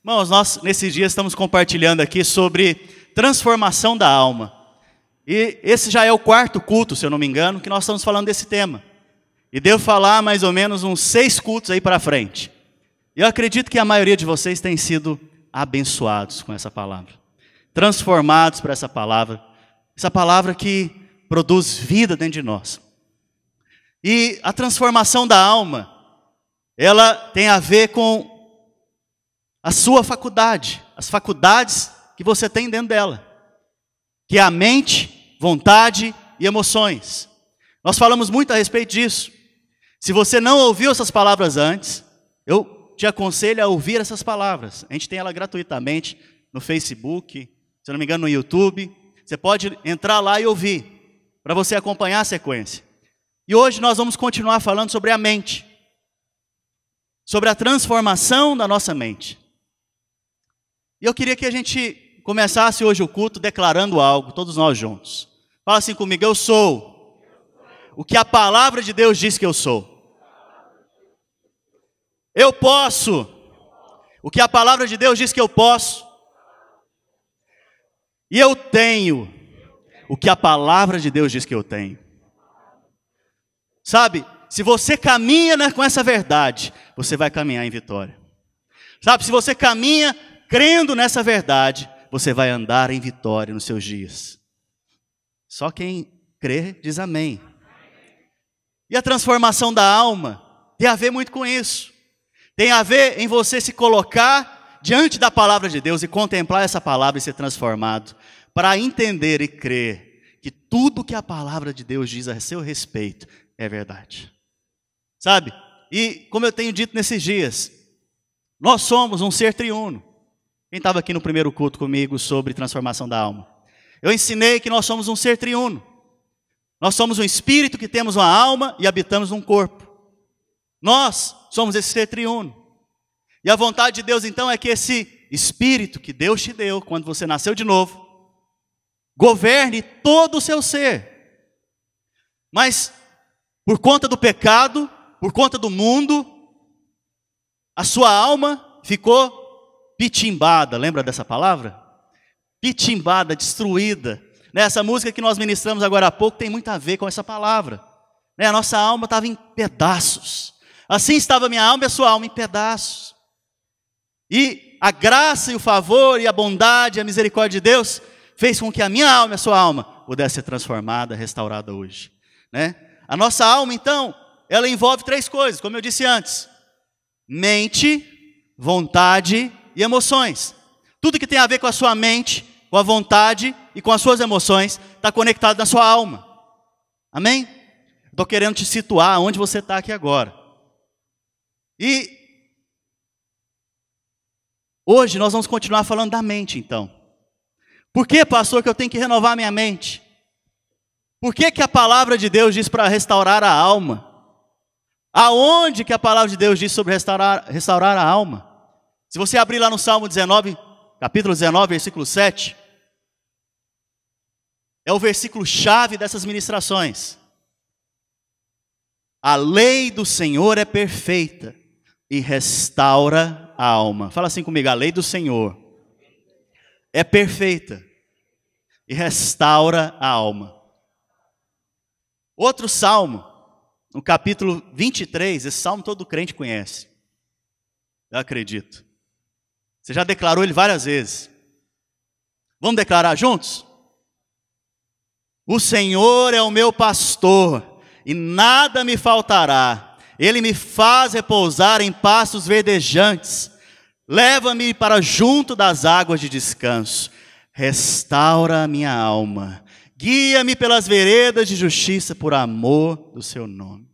Irmãos, nós nesses dias estamos compartilhando aqui sobre transformação da alma. E esse já é o quarto culto, se eu não me engano, que nós estamos falando desse tema. E devo falar mais ou menos uns 6 cultos aí para frente. Eu acredito que a maioria de vocês tem sido abençoados com essa palavra. Transformados por essa palavra que produz vida dentro de nós. E a transformação da alma, ela tem a ver com a sua faculdade, as faculdades que você tem dentro dela, que é a mente, vontade e emoções. Nós falamos muito a respeito disso. Se você não ouviu essas palavras antes, eu te aconselho a ouvir essas palavras. A gente tem ela gratuitamente no Facebook, se não me engano no YouTube. Você pode entrar lá e ouvir, para você acompanhar a sequência. E hoje nós vamos continuar falando sobre a mente, sobre a transformação da nossa mente. E eu queria que a gente começasse hoje o culto declarando algo, todos nós juntos. Fala assim comigo: eu sou o que a palavra de Deus diz que eu sou. Eu posso o que a palavra de Deus diz que eu posso. E eu tenho o que a palavra de Deus diz que eu tenho. Sabe, se você caminha com essa verdade, você vai caminhar em vitória. Sabe, se você caminha crendo nessa verdade, você vai andar em vitória nos seus dias. Só quem crê diz amém. E a transformação da alma tem a ver muito com isso. Tem a ver em você se colocar diante da palavra de Deus e contemplar essa palavra e ser transformado, para entender e crer que tudo que a palavra de Deus diz a seu respeito é verdade. Sabe? E como eu tenho dito nesses dias, nós somos um ser triuno. Quem estava aqui no primeiro culto comigo sobre transformação da alma? Eu ensinei que nós somos um ser triuno. Nós somos um espírito que temos uma alma e habitamos num corpo. Nós somos esse ser triuno. E a vontade de Deus então é que esse espírito que Deus te deu quando você nasceu de novo, governe todo o seu ser. Mas por conta do pecado, por conta do mundo, a sua alma ficou pitimbada. Lembra dessa palavra? Pitimbada, destruída. Essa música que nós ministramos agora há pouco tem muito a ver com essa palavra. A nossa alma estava em pedaços. Assim estava a minha alma e a sua alma em pedaços. E a graça e o favor e a bondade e a misericórdia de Deus fez com que a minha alma e a sua alma pudesse ser transformada, restaurada hoje. A nossa alma, então, ela envolve 3 coisas, como eu disse antes: mente, vontade e emoções. Tudo que tem a ver com a sua mente, com a vontade e com as suas emoções está conectado na sua alma. Amém? Estou querendo te situar onde você está aqui agora. E hoje nós vamos continuar falando da mente, então. Por que, pastor, que eu tenho que renovar minha mente? Por que que a palavra de Deus diz para restaurar a alma? Aonde que a palavra de Deus diz sobre restaurar a alma? Se você abrir lá no Salmo 19, capítulo 19, versículo 7, é o versículo chave dessas ministrações. A lei do Senhor é perfeita e restaura a alma. Fala assim comigo: a lei do Senhor é perfeita e restaura a alma. Outro salmo, no capítulo 23, esse salmo todo crente conhece. Eu acredito. Você já declarou ele várias vezes. Vamos declarar juntos? O Senhor é o meu pastor e nada me faltará. Ele me faz repousar em pastos verdejantes. Leva-me para junto das águas de descanso. Restaura a minha alma. Guia-me pelas veredas de justiça por amor do seu nome.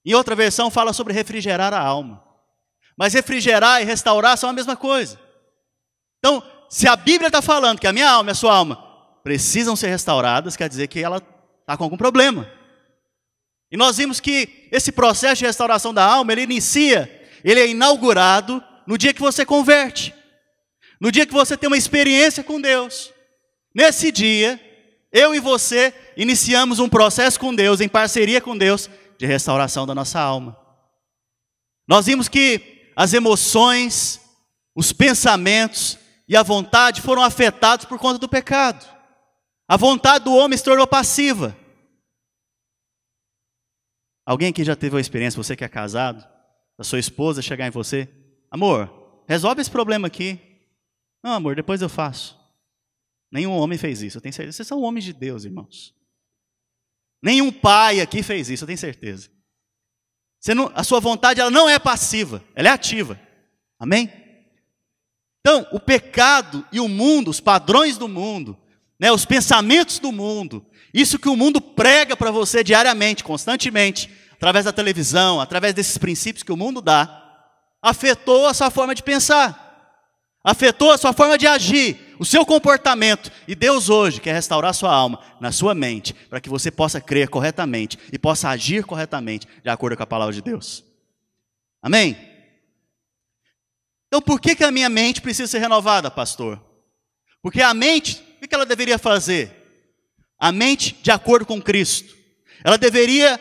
Em outra versão fala sobre refrigerar a alma. Mas refrigerar e restaurar são a mesma coisa. Então, se a Bíblia está falando que a minha alma e a sua alma precisam ser restauradas, quer dizer que ela está com algum problema. E nós vimos que esse processo de restauração da alma, ele é inaugurado no dia que você converte. No dia que você tem uma experiência com Deus. Nesse dia, eu e você iniciamos um processo com Deus, em parceria com Deus, de restauração da nossa alma. Nós vimos que as emoções, os pensamentos e a vontade foram afetados por conta do pecado. A vontade do homem se tornou passiva. Alguém aqui já teve uma experiência, você que é casado, da sua esposa chegar em você: amor, resolve esse problema aqui. Não, amor, depois eu faço. Nenhum homem fez isso, eu tenho certeza. Vocês são homens de Deus, irmãos. Nenhum pai aqui fez isso, eu tenho certeza. A sua vontade, ela não é passiva, ela é ativa. Amém? Então, o pecado e o mundo, os padrões do mundo, né, os pensamentos do mundo, isso que o mundo prega para você diariamente, constantemente, através da televisão, através desses princípios que o mundo dá, afetou a sua forma de pensar, afetou a sua forma de agir, o seu comportamento. E Deus hoje quer restaurar a sua alma, na sua mente, para que você possa crer corretamente e possa agir corretamente, de acordo com a palavra de Deus. Amém? Então, por que a minha mente precisa ser renovada, pastor? Porque a mente, o que ela deveria fazer? A mente, de acordo com Cristo, ela deveria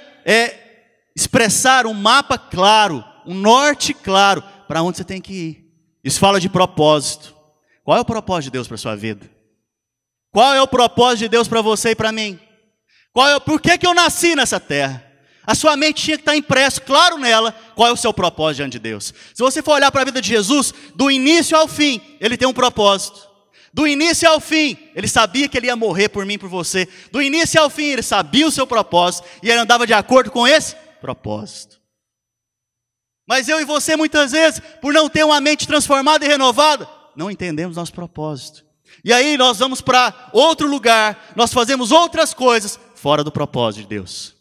expressar um mapa claro, um norte claro, para onde você tem que ir. Isso fala de propósito. Qual é o propósito de Deus para a sua vida? Qual é o propósito de Deus para você e para mim? Por que eu nasci nessa terra? A sua mente tinha que estar impresso, claro nela, qual é o seu propósito diante de Deus. Se você for olhar para a vida de Jesus, do início ao fim, ele tem um propósito. Do início ao fim, ele sabia que ele ia morrer por mim e por você. Do início ao fim, ele sabia o seu propósito e ele andava de acordo com esse propósito. Mas eu e você, muitas vezes, por não ter uma mente transformada e renovada, não entendemos nosso propósito. E aí nós vamos para outro lugar, nós fazemos outras coisas fora do propósito de Deus.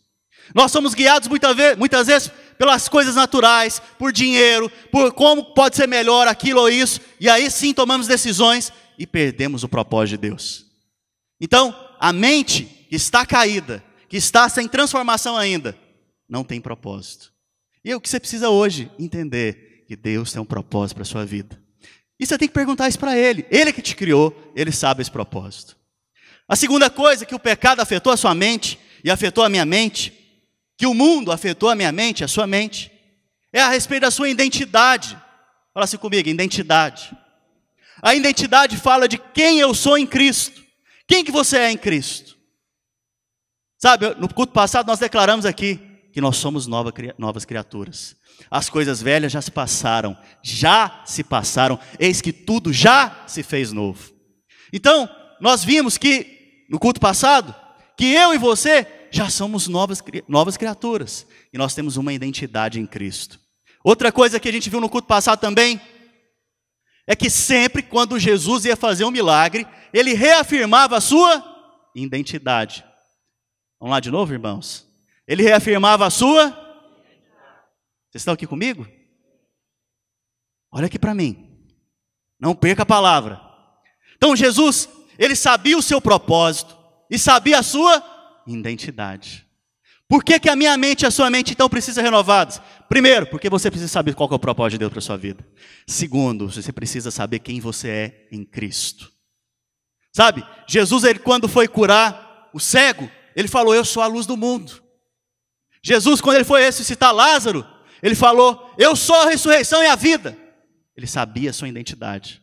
Nós somos guiados muitas vezes pelas coisas naturais, por dinheiro, por como pode ser melhor aquilo ou isso, e aí sim tomamos decisões e perdemos o propósito de Deus. Então, a mente que está caída, que está sem transformação ainda, não tem propósito. E o que você precisa hoje entender? Que Deus tem um propósito para a sua vida. E você tem que perguntar isso para Ele. Ele que te criou, Ele sabe esse propósito. A segunda coisa que o pecado afetou a sua mente e afetou a minha mente, que o mundo afetou a minha mente, a sua mente, é a respeito da sua identidade. Fala assim comigo, identidade. A identidade fala de quem eu sou em Cristo. Quem que você é em Cristo? Sabe, no culto passado nós declaramos aqui que nós somos novas criaturas. As coisas velhas já se passaram, eis que tudo já se fez novo. Então, nós vimos que, no culto passado, que eu e você já somos novas criaturas. E nós temos uma identidade em Cristo. Outra coisa que a gente viu no culto passado também, é que sempre quando Jesus ia fazer um milagre, ele reafirmava a sua identidade. Vamos lá de novo, irmãos? Ele reafirmava a sua... Vocês estão aqui comigo? Olha aqui para mim. Não perca a palavra. Então Jesus, ele sabia o seu propósito e sabia a sua identidade. Por que a minha mente e a sua mente então precisam ser renovadas? Primeiro, porque você precisa saber qual que é o propósito de Deus para a sua vida. Segundo, você precisa saber quem você é em Cristo. Sabe, Jesus, ele, quando foi curar o cego, ele falou, eu sou a luz do mundo. Jesus, quando ele foi ressuscitar Lázaro, ele falou, eu sou a ressurreição e a vida. Ele sabia a sua identidade.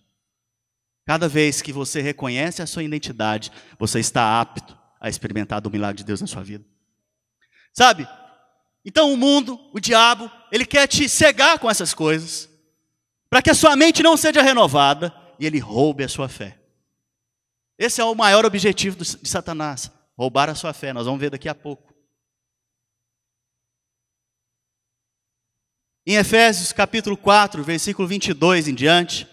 Cada vez que você reconhece a sua identidade, você está apto a experimentar do milagre de Deus na sua vida. Sabe? Então o mundo, o diabo, ele quer te cegar com essas coisas, para que a sua mente não seja renovada e ele roube a sua fé. Esse é o maior objetivo de Satanás, roubar a sua fé. Nós vamos ver daqui a pouco. Em Efésios capítulo 4, versículo 22 em diante,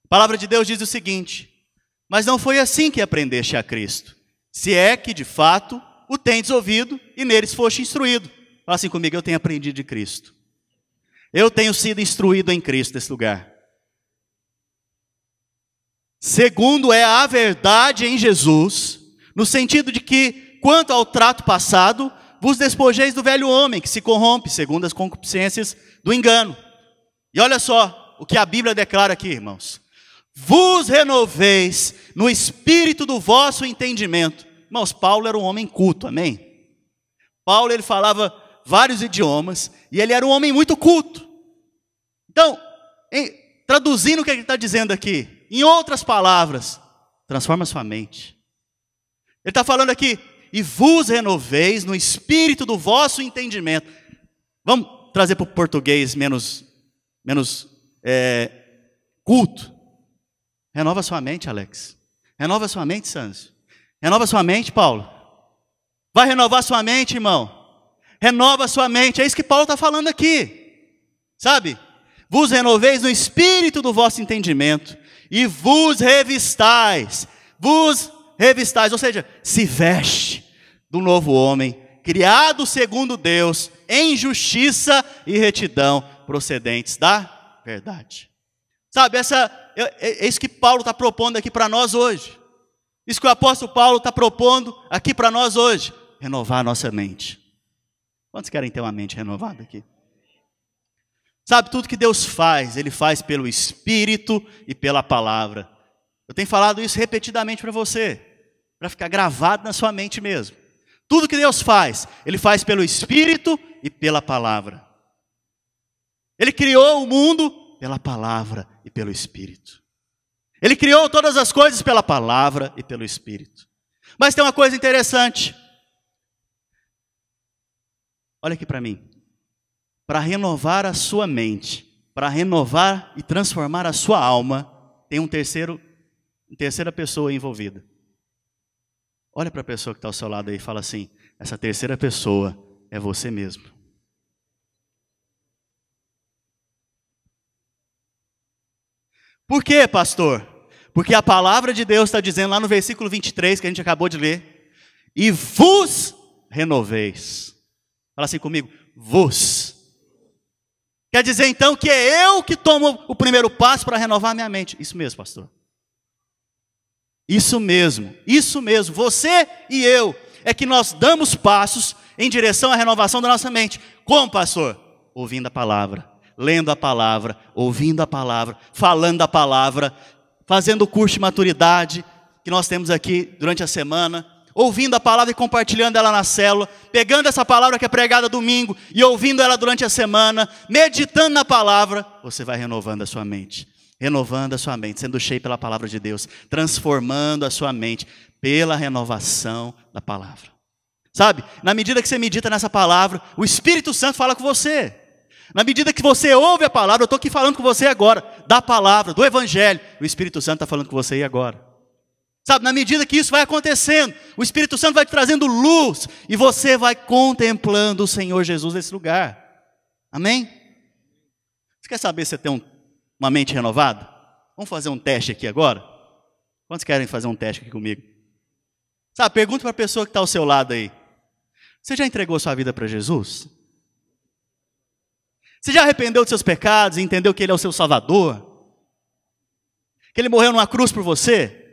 a palavra de Deus diz o seguinte, mas não foi assim que aprendeste a Cristo, se é que de fato o tendes ouvido e neles foste instruído. Fala assim comigo, eu tenho aprendido de Cristo. Eu tenho sido instruído em Cristo nesse lugar. Segundo é a verdade em Jesus, no sentido de que, quanto ao trato passado, vos despojeis do velho homem, que se corrompe, segundo as concupiscências do engano. E olha só o que a Bíblia declara aqui, irmãos. Vos renoveis no espírito do vosso entendimento. Irmãos, Paulo era um homem culto, amém? Paulo, ele falava vários idiomas, e ele era um homem muito culto. Então, traduzindo o que ele está dizendo aqui, em outras palavras, transforma a sua mente. Ele está falando aqui, e vos renoveis no espírito do vosso entendimento. Vamos trazer para o português menos culto. Renova sua mente, Alex. Renova sua mente, Sanzio. Renova sua mente, Paulo. Vai renovar sua mente, irmão. Renova sua mente. É isso que Paulo está falando aqui. Sabe? Vos renoveis no espírito do vosso entendimento. E vos revistais. Vos revistais. Ou seja, se veste do novo homem, criado segundo Deus, em justiça e retidão, procedentes da verdade. Sabe, é isso que Paulo está propondo aqui para nós hoje. Isso que o apóstolo Paulo está propondo aqui para nós hoje. Renovar a nossa mente. Quantos querem ter uma mente renovada aqui? Sabe, tudo que Deus faz, Ele faz pelo Espírito e pela palavra. Eu tenho falado isso repetidamente para você, para ficar gravado na sua mente mesmo. Tudo que Deus faz, Ele faz pelo Espírito e pela palavra. Ele criou o mundo pela palavra e pelo Espírito. Ele criou todas as coisas pela palavra e pelo Espírito. Mas tem uma coisa interessante. Olha aqui para mim. Para renovar a sua mente, para renovar e transformar a sua alma, tem uma terceira pessoa envolvida. Olha para a pessoa que está ao seu lado aí e fala assim, essa terceira pessoa é você mesmo. Por quê, pastor? Porque a palavra de Deus está dizendo lá no versículo 23, que a gente acabou de ler, e vos renoveis. Fala assim comigo, vos. Quer dizer então que é eu que tomo o primeiro passo para renovar a minha mente. Isso mesmo, pastor. Isso mesmo, você e eu, é que nós damos passos em direção à renovação da nossa mente. Como, pastor? Ouvindo a palavra, lendo a palavra, ouvindo a palavra, falando a palavra, fazendo o curso de maturidade que nós temos aqui durante a semana, ouvindo a palavra e compartilhando ela na célula, pegando essa palavra que é pregada domingo e ouvindo ela durante a semana, meditando na palavra, você vai renovando a sua mente. Renovando a sua mente, sendo cheio pela palavra de Deus, transformando a sua mente pela renovação da palavra. Sabe, na medida que você medita nessa palavra, o Espírito Santo fala com você. Na medida que você ouve a palavra, eu estou aqui falando com você agora, da palavra, do Evangelho, o Espírito Santo está falando com você aí agora. Sabe, na medida que isso vai acontecendo, o Espírito Santo vai te trazendo luz, e você vai contemplando o Senhor Jesus nesse lugar. Amém? Você quer saber se você tem uma mente renovada? Vamos fazer um teste aqui agora? Quantos querem fazer um teste aqui comigo? Sabe, pergunta para a pessoa que está ao seu lado aí. Você já entregou sua vida para Jesus? Você já arrependeu dos seus pecados e entendeu que Ele é o seu Salvador? Que Ele morreu numa cruz por você?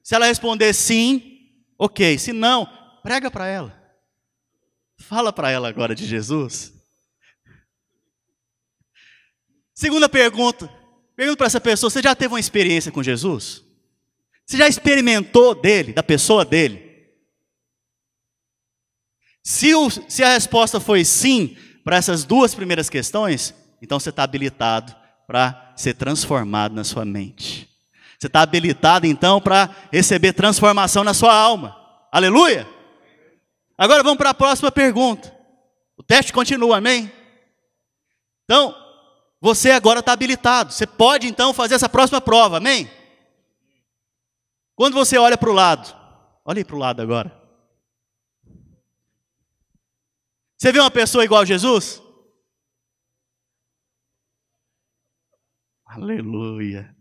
Se ela responder sim, ok. Se não, prega para ela. Fala para ela agora de Jesus. Segunda pergunta. Pergunta para essa pessoa, você já teve uma experiência com Jesus? Você já experimentou dele, da pessoa dele? Se a resposta foi sim, para essas duas primeiras questões, então você está habilitado para ser transformado na sua mente. Você está habilitado então para receber transformação na sua alma. Aleluia! Agora vamos para a próxima pergunta. O teste continua, amém? Então, você agora está habilitado. Você pode então fazer essa próxima prova, amém? Quando você olha para o lado, olha aí para o lado agora. Você vê uma pessoa igual a Jesus? Aleluia.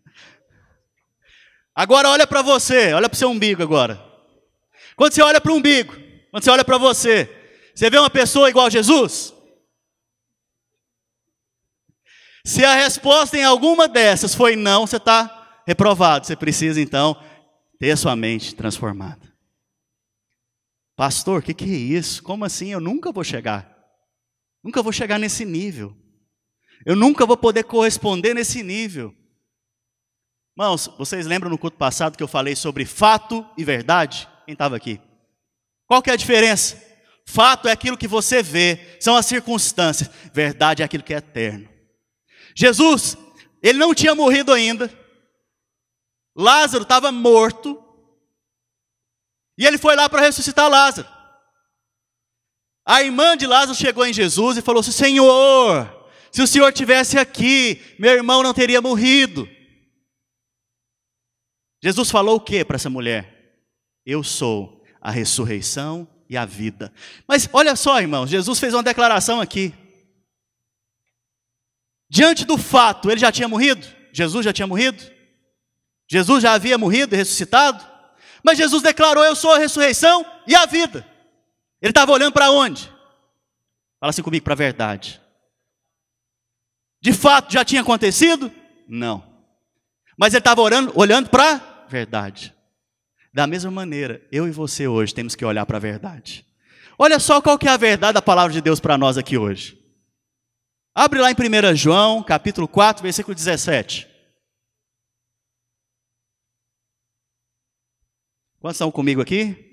Agora olha para você, olha para o seu umbigo agora. Quando você olha para o umbigo, quando você olha para você vê uma pessoa igual a Jesus? Se a resposta em alguma dessas foi não, você está reprovado. Você precisa então ter a sua mente transformada. Pastor, o que é isso? Como assim? Eu nunca vou chegar. Nunca vou chegar nesse nível. Eu nunca vou poder corresponder nesse nível. Irmãos, vocês lembram no culto passado que eu falei sobre fato e verdade? Quem estava aqui? Qual que é a diferença? Fato é aquilo que você vê, são as circunstâncias. Verdade é aquilo que é eterno. Jesus, Ele não tinha morrido ainda. Lázaro estava morto. E ele foi lá para ressuscitar Lázaro. A irmã de Lázaro chegou em Jesus e falou assim: Senhor, se o Senhor estivesse aqui, meu irmão não teria morrido. Jesus falou o que para essa mulher? Eu sou a ressurreição e a vida. Mas olha só, irmãos, Jesus fez uma declaração aqui. Diante do fato, ele já tinha morrido? Jesus já tinha morrido? Jesus já havia morrido e ressuscitado? Mas Jesus declarou: eu sou a ressurreição e a vida. Ele estava olhando para onde? Fala assim comigo, para a verdade. De fato já tinha acontecido? Não. Mas ele estava olhando para a verdade. Da mesma maneira, eu e você hoje temos que olhar para a verdade. Olha só qual que é a verdade da palavra de Deus para nós aqui hoje. Abre lá em 1 João, capítulo 4, versículo 17. Quantos estão comigo aqui?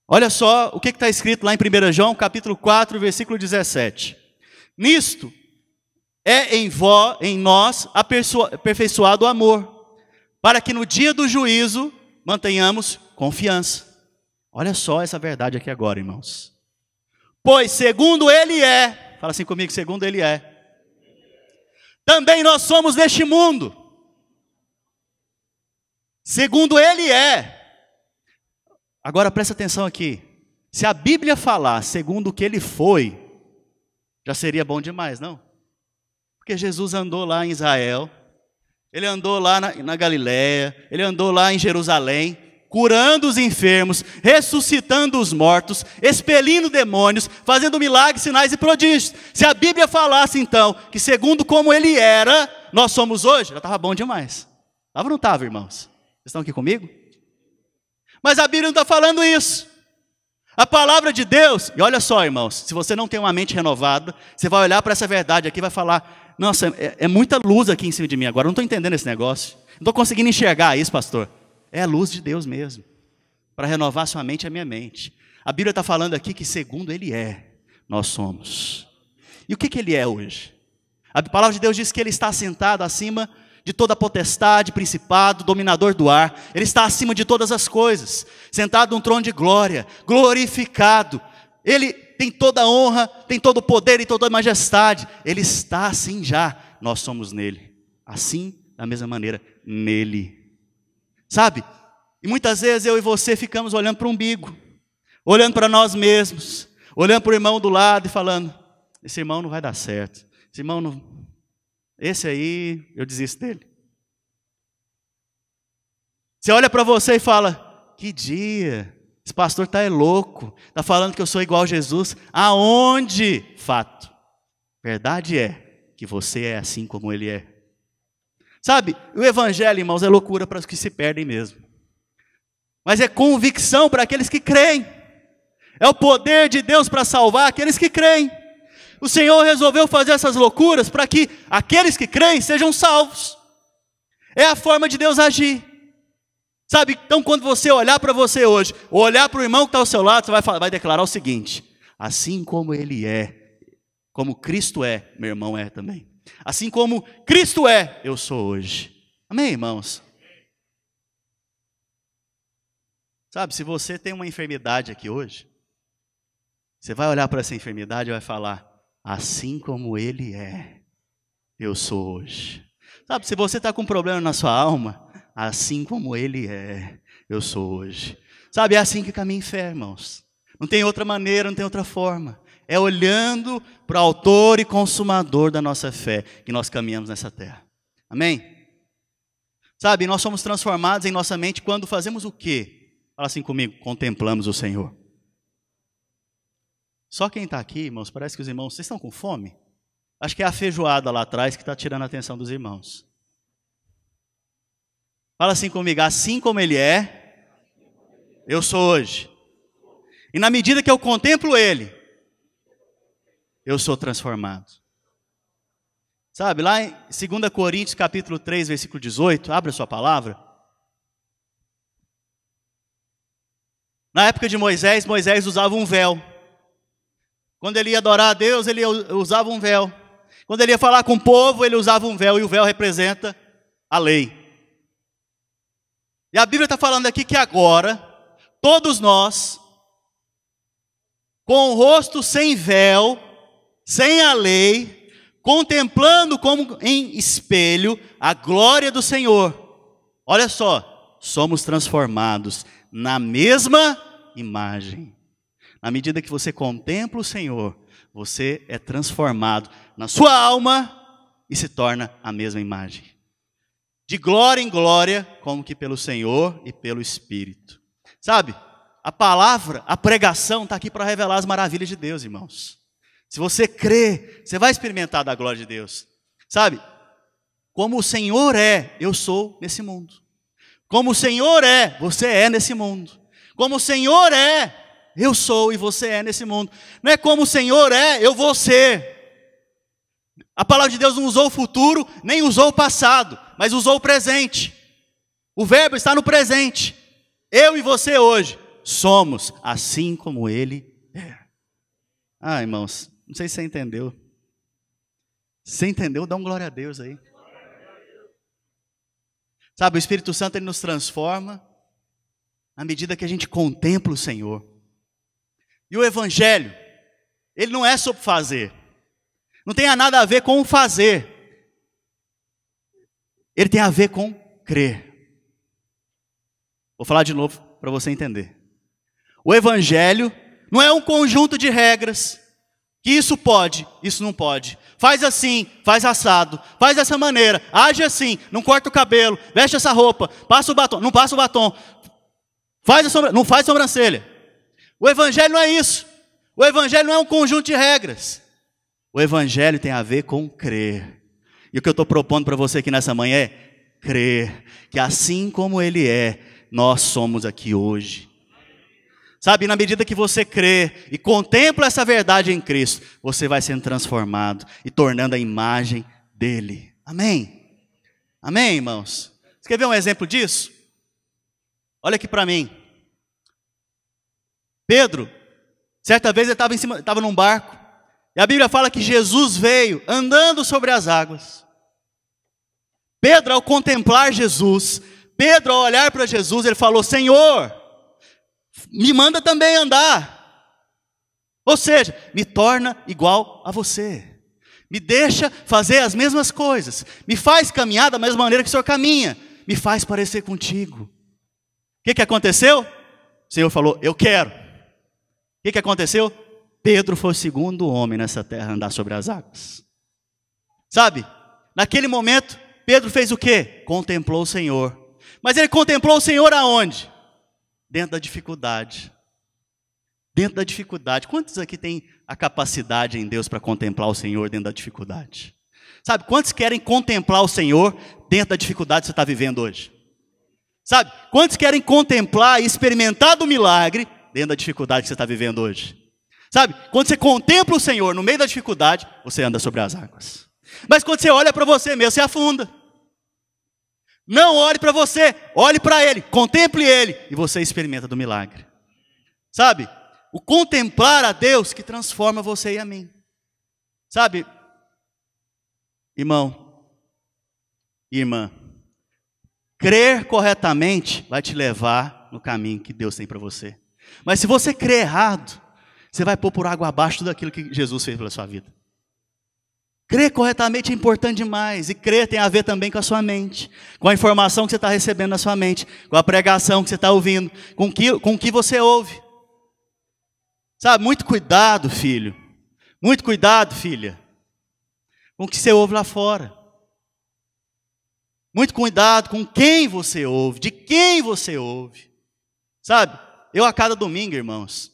Olha só o que está escrito lá em 1 João, capítulo 4, versículo 17. Nisto é em nós aperfeiçoado o amor, para que no dia do juízo mantenhamos confiança. Olha só essa verdade aqui agora, irmãos. Pois segundo Ele é, fala assim comigo, segundo Ele é, também nós somos deste mundo. Segundo Ele é. Agora presta atenção aqui. Se a Bíblia falar segundo o que Ele foi, já seria bom demais, não? Porque Jesus andou lá em Israel, Ele andou lá na Galileia, Ele andou lá em Jerusalém, curando os enfermos, ressuscitando os mortos, expelindo demônios, fazendo milagres, sinais e prodígios. Se a Bíblia falasse então que segundo como Ele era, nós somos hoje, já estava bom demais. Estava ou não estava, irmãos? Vocês estão aqui comigo? Mas a Bíblia não está falando isso. A palavra de Deus, e olha só, irmãos, se você não tem uma mente renovada, você vai olhar para essa verdade aqui e vai falar: nossa, é muita luz aqui em cima de mim agora, eu não estou entendendo esse negócio, não estou conseguindo enxergar isso, pastor. É a luz de Deus mesmo, para renovar sua mente e a minha mente. A Bíblia está falando aqui que segundo Ele é, nós somos. E o que Ele é hoje? A palavra de Deus diz que Ele está sentado acima de toda potestade, principado, dominador do ar. Ele está acima de todas as coisas, sentado num trono de glória, glorificado. Ele tem toda a honra, tem todo o poder e toda a majestade. Ele está assim já, nós somos nele. Assim, da mesma maneira, nele. Sabe? E muitas vezes eu e você ficamos olhando para o umbigo, olhando para nós mesmos, olhando para o irmão do lado e falando: esse irmão não vai dar certo, esse irmão não... Esse aí, eu desisto dele. Você olha para você e fala: que dia, esse pastor está louco, está falando que eu sou igual a Jesus. Aonde? Fato. Verdade é que você é assim como Ele é. Sabe, o evangelho, irmãos, é loucura para os que se perdem mesmo. Mas é convicção para aqueles que creem. É o poder de Deus para salvar aqueles que creem. O Senhor resolveu fazer essas loucuras para que aqueles que creem sejam salvos. É a forma de Deus agir. Sabe, então quando você olhar para você hoje, ou olhar para o irmão que está ao seu lado, você vai declarar o seguinte: assim como Ele é, como Cristo é, meu irmão é também. Assim como Cristo é, eu sou hoje. Amém, irmãos? Sabe, se você tem uma enfermidade aqui hoje, você vai olhar para essa enfermidade e vai falar: assim como Ele é, eu sou hoje. Sabe, se você está com um problema na sua alma, assim como Ele é, eu sou hoje. Sabe, é assim que caminha em fé, irmãos. Não tem outra maneira, não tem outra forma. É olhando para o autor e consumador da nossa fé que nós caminhamos nessa terra. Amém? Sabe, nós somos transformados em nossa mente quando fazemos o quê? Fala assim comigo: contemplamos o Senhor. Só quem está aqui, irmãos, parece que os irmãos, vocês estão com fome? Acho que é a feijoada lá atrás que está tirando a atenção dos irmãos. Fala assim comigo: assim como Ele é, eu sou hoje. E na medida que eu contemplo Ele, eu sou transformado. Sabe, lá em 2 Coríntios capítulo 3, versículo 18, abre a sua palavra. Na época de Moisés, Moisés usava um véu. Quando ele ia adorar a Deus, ele usava um véu. Quando ele ia falar com o povo, ele usava um véu, e o véu representa a lei. E a Bíblia está falando aqui que agora, todos nós, com o rosto sem véu, sem a lei, contemplando como em espelho a glória do Senhor. Olha só, somos transformados na mesma imagem. Na medida que você contempla o Senhor, você é transformado na sua alma e se torna a mesma imagem. De glória em glória, como que pelo Senhor e pelo Espírito. Sabe, a palavra, a pregação está aqui para revelar as maravilhas de Deus, irmãos. Se você crê, você vai experimentar da glória de Deus. Sabe, como o Senhor é, eu sou nesse mundo. Como o Senhor é, você é nesse mundo. Como o Senhor é, eu sou e você é nesse mundo. Não é como o Senhor é, eu vou ser. A palavra de Deus não usou o futuro, nem usou o passado, mas usou o presente. O verbo está no presente. Eu e você hoje somos assim como Ele é. Ah, irmãos, não sei se você entendeu. Se você entendeu, dá um glória a Deus aí. Sabe, o Espírito Santo ele nos transforma à medida que a gente contempla o Senhor. E o Evangelho, ele não é sobre fazer. Não tem nada a ver com o fazer. Ele tem a ver com crer. Vou falar de novo para você entender. O Evangelho não é um conjunto de regras. Que isso pode, isso não pode. Faz assim, faz assado, faz dessa maneira, age assim, não corta o cabelo, veste essa roupa, passa o batom, não passa o batom, não faz sobrancelha. O Evangelho não é isso. O Evangelho não é um conjunto de regras. O Evangelho tem a ver com crer. E o que eu estou propondo para você aqui nessa manhã é crer que assim como Ele é, nós somos aqui hoje. Sabe, na medida que você crê e contempla essa verdade em Cristo, você vai sendo transformado e tornando a imagem dEle. Amém? Amém, irmãos? Você quer ver um exemplo disso? Olha aqui para mim. Pedro, certa vez ele estava num barco, e a Bíblia fala que Jesus veio andando sobre as águas. Pedro, ao contemplar Jesus, Pedro, ao olhar para Jesus, ele falou: Senhor, me manda também andar. Ou seja, me torna igual a você. Me deixa fazer as mesmas coisas. Me faz caminhar da mesma maneira que o Senhor caminha. Me faz parecer contigo. O que aconteceu? O Senhor falou: eu quero. O que aconteceu? Pedro foi o segundo homem nessa terra a andar sobre as águas. Sabe, naquele momento, Pedro fez o quê? Contemplou o Senhor. Mas ele contemplou o Senhor aonde? Dentro da dificuldade. Dentro da dificuldade. Quantos aqui têm a capacidade em Deus para contemplar o Senhor dentro da dificuldade? Sabe, quantos querem contemplar o Senhor dentro da dificuldade que você está vivendo hoje? Sabe, quantos querem contemplar e experimentar do milagre dentro da dificuldade que você está vivendo hoje? Sabe, quando você contempla o Senhor no meio da dificuldade, você anda sobre as águas. Mas quando você olha para você mesmo, você afunda. Não olhe para você, olhe para Ele, contemple Ele e você experimenta do milagre. Sabe, o contemplar a Deus que transforma você e a mim. Sabe, irmão, irmã, crer corretamente vai te levar no caminho que Deus tem para você. Mas se você crer errado, você vai pôr por água abaixo tudo aquilo que Jesus fez pela sua vida. Crer corretamente é importante demais. E crer tem a ver também com a sua mente, com a informação que você está recebendo na sua mente, com a pregação que você está ouvindo, com o que você ouve. Sabe, muito cuidado, filho. Muito cuidado, filha, com o que você ouve lá fora. Muito cuidado com quem você ouve, de quem você ouve. Sabe, eu a cada domingo, irmãos,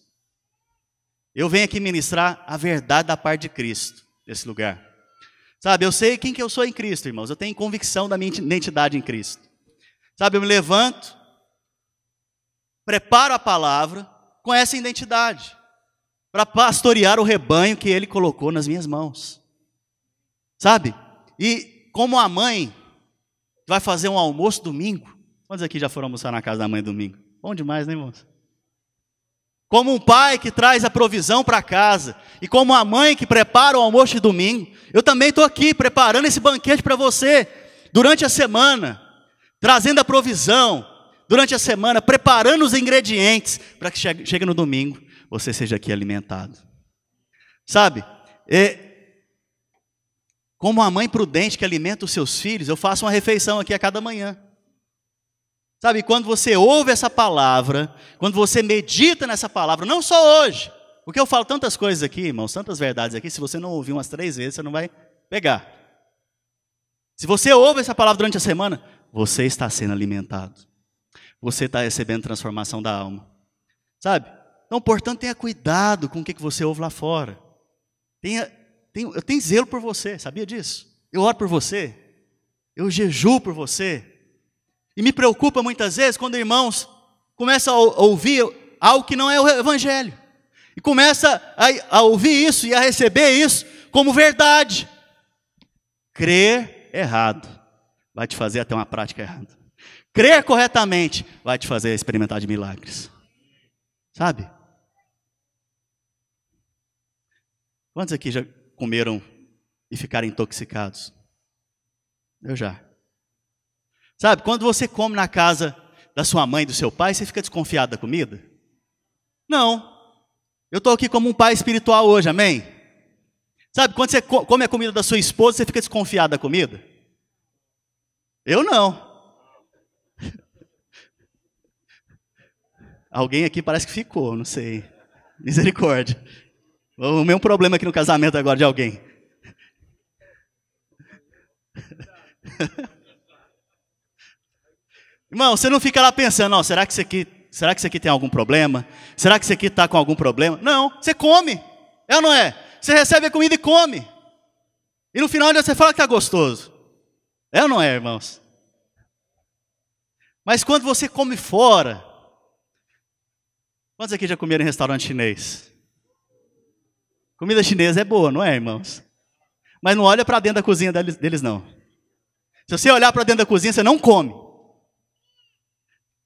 eu venho aqui ministrar a verdade da parte de Cristo, nesse lugar. Sabe, eu sei quem que eu sou em Cristo, irmãos. Eu tenho convicção da minha identidade em Cristo. Sabe, eu me levanto, preparo a palavra com essa identidade, para pastorear o rebanho que Ele colocou nas minhas mãos. Sabe, e como a mãe vai fazer um almoço domingo. Quantos aqui já foram almoçar na casa da mãe domingo? Bom demais, né, irmãos? como um pai que traz a provisão para casa, e como uma mãe que prepara o almoço de domingo, eu também estou aqui preparando esse banquete para você, durante a semana, trazendo a provisão, durante a semana, preparando os ingredientes, para que chegue no domingo, você seja aqui alimentado. Sabe, como uma mãe prudente que alimenta os seus filhos, eu faço uma refeição aqui a cada manhã. Sabe, quando você ouve essa palavra, quando você medita nessa palavra, não só hoje, porque eu falo tantas coisas aqui, irmãos, tantas verdades aqui, se você não ouvir umas 3 vezes, você não vai pegar. Se você ouve essa palavra durante a semana, você está sendo alimentado. Você está recebendo transformação da alma. Sabe? Então, portanto, tenha cuidado com o que você ouve lá fora. Eu tenho zelo por você, sabia disso? Eu oro por você. Eu jejuo por você. E me preocupa muitas vezes quando irmãos começam a ouvir algo que não é o evangelho. E começa a ouvir isso e a receber isso como verdade. Crer errado vai te fazer até uma prática errada. Crer corretamente vai te fazer experimentar de milagres. Sabe? Quantos aqui já comeram e ficaram intoxicados? Eu já. Sabe, quando você come na casa da sua mãe e do seu pai, você fica desconfiado da comida? Não. Eu estou aqui como um pai espiritual hoje, amém? Sabe, quando você come a comida da sua esposa, você fica desconfiado da comida? Eu não. Alguém aqui parece que ficou, não sei. Misericórdia. O mesmo problema aqui no casamento agora de alguém. Irmão, você não fica lá pensando, não, será que isso aqui tem algum problema? Será que isso aqui está com algum problema? Não, você come. É ou não é? Você recebe a comida e come. E no final você fala que está gostoso. É ou não é, irmãos? Mas quando você come fora... Quantos aqui já comeram em restaurante chinês? Comida chinesa é boa, não é, irmãos? Mas não olha para dentro da cozinha deles, não. Se você olhar para dentro da cozinha, você não come.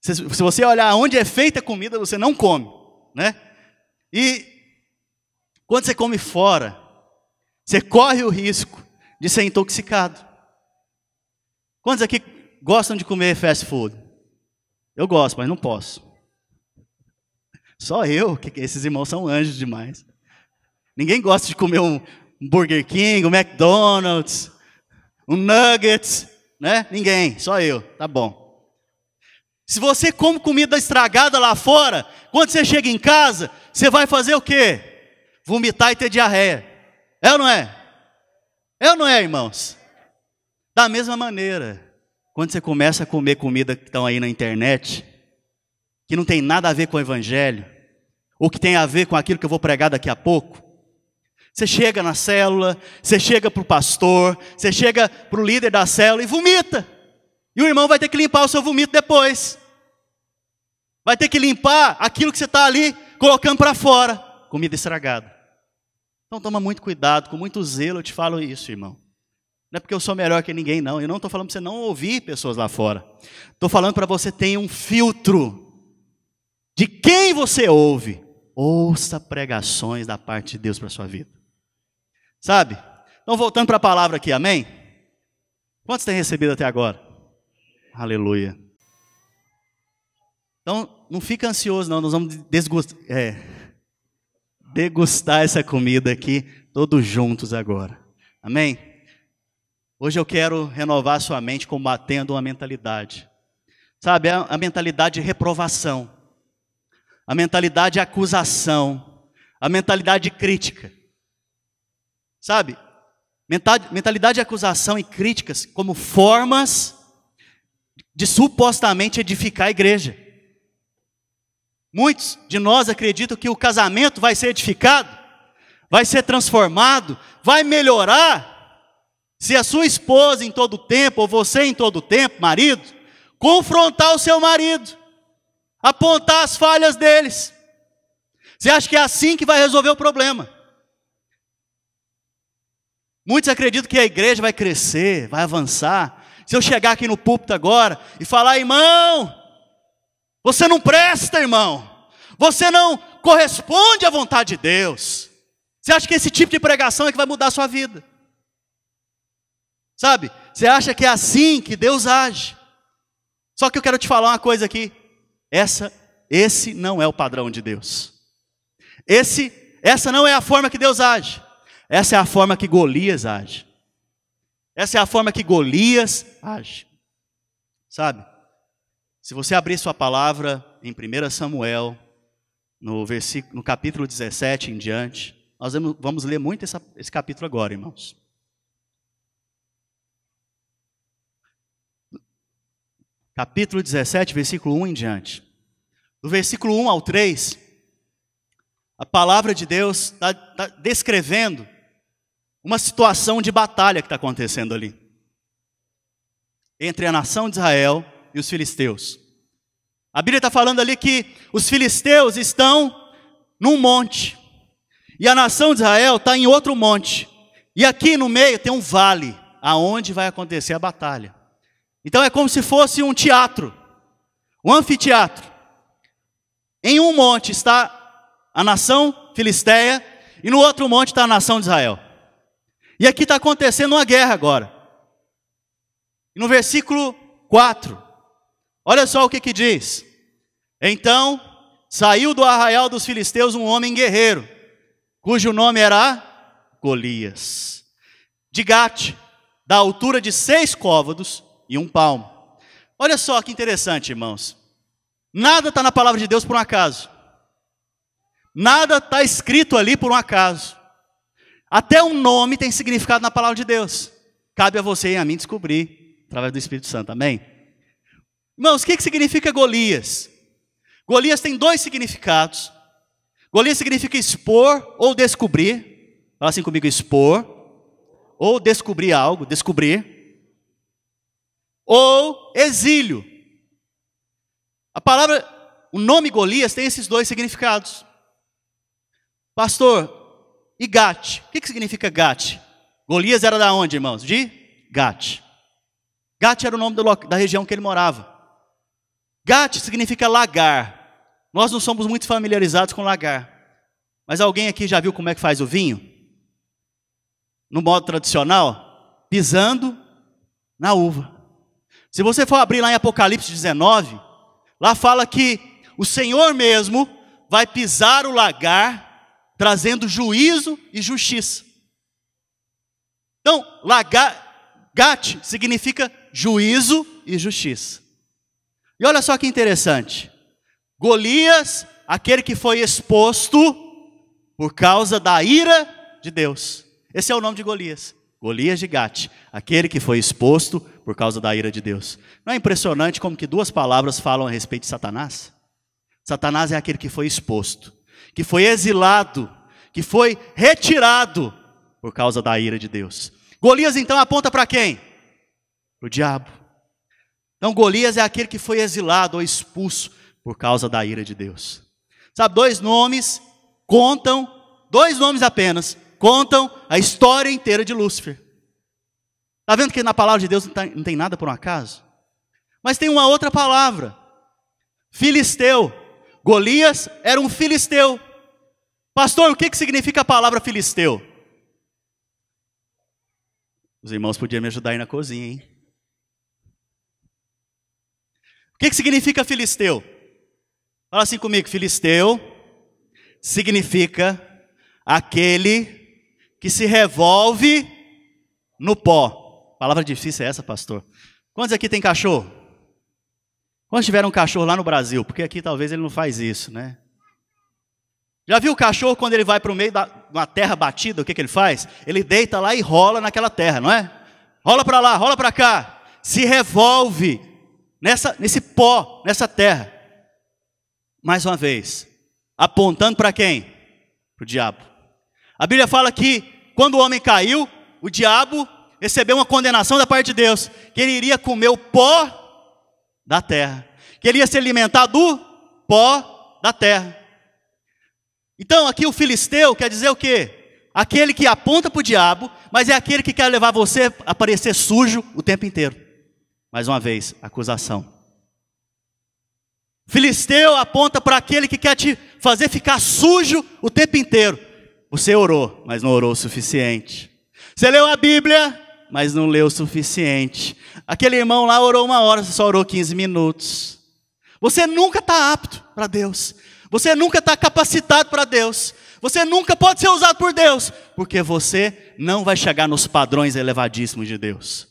Se você olhar onde é feita a comida, você não come, né? E quando você come fora, você corre o risco de ser intoxicado. Quantos aqui gostam de comer fast food? Eu gosto, mas não posso. Só eu, que esses irmãos são anjos demais. Ninguém gosta de comer um Burger King, um McDonald's, um Nuggets, né? Ninguém, só eu, tá bom. Se você come comida estragada lá fora, quando você chega em casa, você vai fazer o quê? Vomitar e ter diarreia. É ou não é? É ou não é, irmãos? Da mesma maneira, quando você começa a comer comida que estão aí na internet, que não tem nada a ver com o evangelho, ou que tem a ver com aquilo que eu vou pregar daqui a pouco, você chega na célula, você chega para o pastor, você chega para o líder da célula e vomita. E o irmão vai ter que limpar o seu vomito depois. Vai ter que limpar aquilo que você está ali colocando para fora. Comida estragada. Então toma muito cuidado, com muito zelo eu te falo isso, irmão. Não é porque eu sou melhor que ninguém, não. Eu não estou falando para você não ouvir pessoas lá fora. Estou falando para você ter um filtro de quem você ouve. Ouça pregações da parte de Deus para a sua vida. Sabe? Então voltando para a palavra aqui, amém? Quantos têm recebido até agora? Aleluia. Então, não fica ansioso não, nós vamos degustar essa comida aqui, todos juntos agora. Amém? Hoje eu quero renovar a sua mente combatendo uma mentalidade. Sabe, a mentalidade de reprovação, a mentalidade de acusação, a mentalidade de crítica. Sabe, mentalidade de acusação e críticas como formas de supostamente edificar a igreja. Muitos de nós acreditam que o casamento vai ser edificado, vai ser transformado, vai melhorar, se a sua esposa em todo tempo, ou você em todo tempo, marido, confrontar o seu marido, apontar as falhas deles. Você acha que é assim que vai resolver o problema? Muitos acreditam que a igreja vai crescer, vai avançar. Se eu chegar aqui no púlpito agora e falar, irmão, você não presta, irmão. Você não corresponde à vontade de Deus. Você acha que esse tipo de pregação é que vai mudar a sua vida? Sabe? Você acha que é assim que Deus age? Só que eu quero te falar uma coisa aqui. Esse não é o padrão de Deus. Essa não é a forma que Deus age. Essa é a forma que Golias age. Essa é a forma que Golias age. Sabe? Se você abrir sua palavra em 1 Samuel, no capítulo 17 em diante, nós vamos ler muito esse capítulo agora, irmãos. Capítulo 17, versículo 1 em diante. Do versículo 1 ao 3, a palavra de Deus está descrevendo uma situação de batalha que está acontecendo ali, entre a nação de Israel e os filisteus. A Bíblia está falando ali que os filisteus estão num monte, e a nação de Israel está em outro monte, e aqui no meio tem um vale, aonde vai acontecer a batalha. Então é como se fosse um teatro, um anfiteatro. Em um monte está a nação filisteia, e no outro monte está a nação de Israel. E aqui está acontecendo uma guerra agora. E no versículo 4, olha só o que diz. Então saiu do arraial dos filisteus um homem guerreiro, cujo nome era Golias, de Gate, da altura de 6 côvados e 1 palmo. Olha só que interessante, irmãos. Nada está na palavra de Deus por um acaso. Nada está escrito ali por um acaso. Até um nome tem significado na palavra de Deus. Cabe a você e a mim descobrir, através do Espírito Santo, amém? Irmãos, o que significa Golias? Golias tem 2 significados. Golias significa expor ou descobrir. Fala assim comigo, expor ou descobrir algo, descobrir. Ou exílio. O nome Golias tem esses 2 significados. Pastor, e Gate? O que significa Gate? Golias era da onde, irmãos? De Gate. Gate era o nome da região que ele morava. Gate significa lagar. Nós não somos muito familiarizados com lagar. Mas alguém aqui já viu como é que faz o vinho? No modo tradicional, pisando na uva. Se você for abrir lá em Apocalipse 19, lá fala que o Senhor mesmo vai pisar o lagar, trazendo juízo e justiça. Então, Gate significa juízo e justiça. E olha só que interessante. Golias, aquele que foi exposto por causa da ira de Deus. Esse é o nome de Golias. Golias de Gate, aquele que foi exposto por causa da ira de Deus. Não é impressionante como que 2 palavras falam a respeito de Satanás? Satanás é aquele que foi exposto, que foi exilado, que foi retirado por causa da ira de Deus. Golias então aponta para quem? Para o diabo. Então Golias é aquele que foi exilado ou expulso por causa da ira de Deus. Sabe, 2 nomes contam, 2 nomes apenas, contam a história inteira de Lúcifer. Está vendo que na palavra de Deus não tem nada por um acaso? Mas tem uma outra palavra. Filisteu. Golias era um filisteu. Pastor, o que significa a palavra filisteu? Os irmãos podiam me ajudar aí na cozinha, hein? O que significa filisteu? Fala assim comigo, filisteu significa aquele que se revolve no pó. Palavra difícil é essa, pastor? Quantos aqui tem cachorro? Quantos tiveram um cachorro lá no Brasil? Porque aqui talvez ele não faz isso, né? Já viu o cachorro quando ele vai para o meio de uma terra batida, o que ele faz? Ele deita lá e rola naquela terra, não é? Rola para lá, rola para cá. Se revolve nesse pó, nessa terra. Mais uma vez, apontando para quem? Para o diabo. A Bíblia fala que quando o homem caiu, o diabo recebeu uma condenação da parte de Deus, que ele iria comer o pó da terra, que ele ia se alimentar do pó da terra. Então aqui o filisteu quer dizer o quê? Aquele que aponta para o diabo, mas é aquele que quer levar você a parecer sujo o tempo inteiro. Mais uma vez, acusação. Filisteu aponta para aquele que quer te fazer ficar sujo o tempo inteiro. Você orou, mas não orou o suficiente. Você leu a Bíblia, mas não leu o suficiente. Aquele irmão lá orou 1 hora, você só orou 15 minutos. Você nunca está apto para Deus. Você nunca está capacitado para Deus. Você nunca pode ser usado por Deus, porque você não vai chegar nos padrões elevadíssimos de Deus.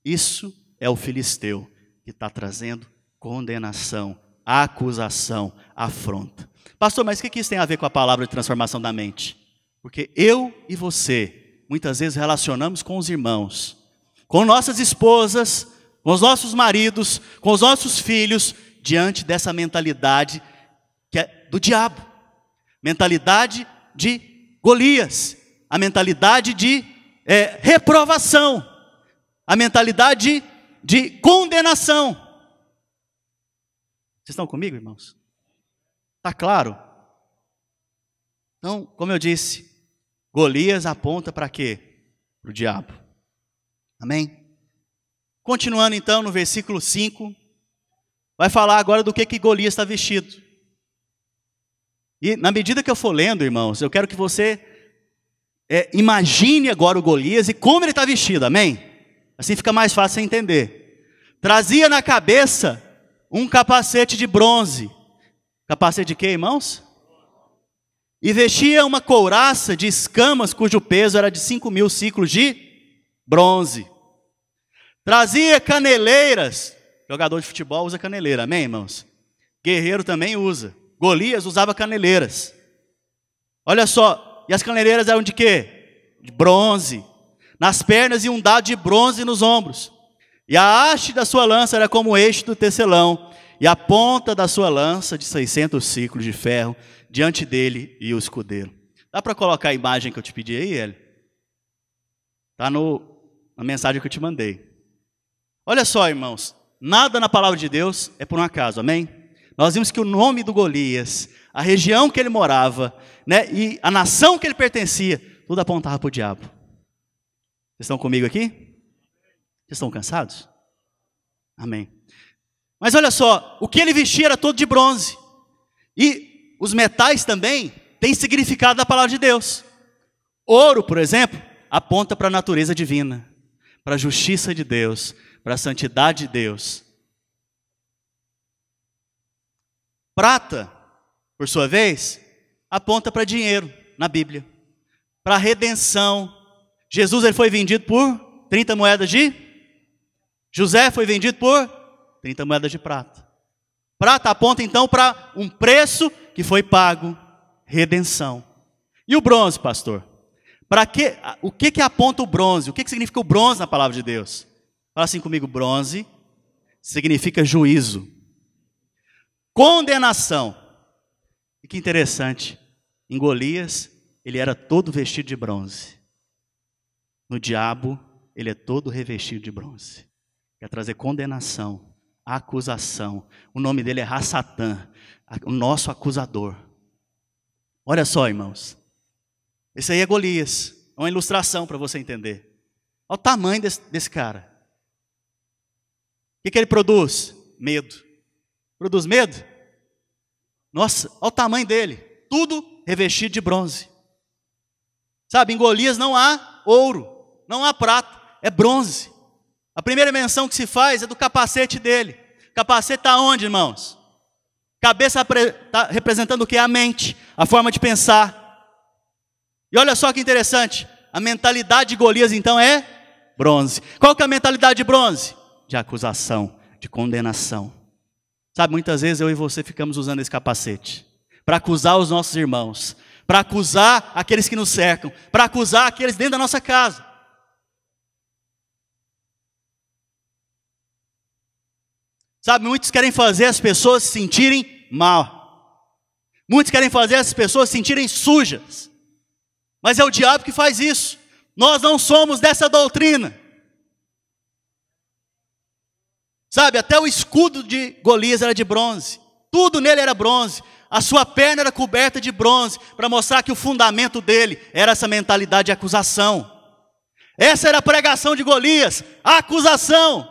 Isso é o filisteu que está trazendo condenação, acusação, afronta. Pastor, mas o que isso tem a ver com a palavra de transformação da mente? Porque eu e você, muitas vezes relacionamos com os irmãos, com nossas esposas, com os nossos maridos, com os nossos filhos, diante dessa mentalidade que é do diabo. Mentalidade de Golias, a mentalidade de reprovação, a mentalidade de condenação. Vocês estão comigo, irmãos? Está claro? Então, como eu disse, Golias aponta para quê? Para o diabo. Amém? Continuando então no versículo 5, vai falar agora do que Golias está vestido. E na medida que eu for lendo, irmãos, eu quero que você imagine agora o Golias e como ele está vestido, amém? Assim fica mais fácil você entender. Trazia na cabeça um capacete de bronze. Capacete de quê, irmãos? E vestia uma couraça de escamas, cujo peso era de 5.000 ciclos de bronze. Trazia caneleiras. Jogador de futebol usa caneleira, amém, irmãos? Guerreiro também usa. Golias usava caneleiras. Olha só, e as caneleiras eram de quê? De bronze. Nas pernas e um dado de bronze nos ombros. E a haste da sua lança era como o eixo do tecelão. E a ponta da sua lança de 600 ciclos de ferro diante dele e o escudeiro. Dá para colocar a imagem que eu te pedi aí, Hélio? Está na mensagem que eu te mandei. Olha só, irmãos. Nada na palavra de Deus é por um acaso, amém? Nós vimos que o nome do Golias, a região que ele morava, né, e a nação que ele pertencia, tudo apontava para o diabo. Vocês estão comigo aqui? Vocês estão cansados? Amém. Mas olha só, o que ele vestia era todo de bronze. E os metais também têm significado da palavra de Deus. Ouro, por exemplo, aponta para a natureza divina, para a justiça de Deus, para a santidade de Deus. Prata, por sua vez, aponta para dinheiro na Bíblia, para a redenção. Jesus ele foi vendido por 30 moedas de... José foi vendido por 30 moedas de prata. Prata aponta então para um preço que foi pago, redenção. E o bronze, pastor? Para que? O que aponta o bronze? O que significa o bronze na palavra de Deus? Fala assim comigo, bronze significa juízo. Condenação. E que interessante, em Golias, ele era todo vestido de bronze. No diabo, ele é todo revestido de bronze. Quer trazer condenação, acusação. O nome dele é Satã, o nosso acusador. Olha só, irmãos. Esse aí é Golias. É uma ilustração para você entender. Olha o tamanho desse cara. O que ele produz? Medo. Produz medo? Nossa, olha o tamanho dele. Tudo revestido de bronze. Sabe, em Golias não há ouro, não há prata, é bronze. A primeira menção que se faz é do capacete dele. O capacete está onde, irmãos? Cabeça está representando o que? A mente, a forma de pensar. E olha só que interessante, a mentalidade de Golias então é bronze. Qual que é a mentalidade de bronze? De acusação, de condenação. Sabe, muitas vezes eu e você ficamos usando esse capacete para acusar os nossos irmãos, para acusar aqueles que nos cercam, para acusar aqueles dentro da nossa casa. Sabe, muitos querem fazer as pessoas se sentirem mal. Muitos querem fazer as pessoas se sentirem sujas. Mas é o diabo que faz isso. Nós não somos dessa doutrina. Sabe, até o escudo de Golias era de bronze. Tudo nele era bronze. A sua perna era coberta de bronze, para mostrar que o fundamento dele era essa mentalidade de acusação. Essa era a pregação de Golias, a acusação.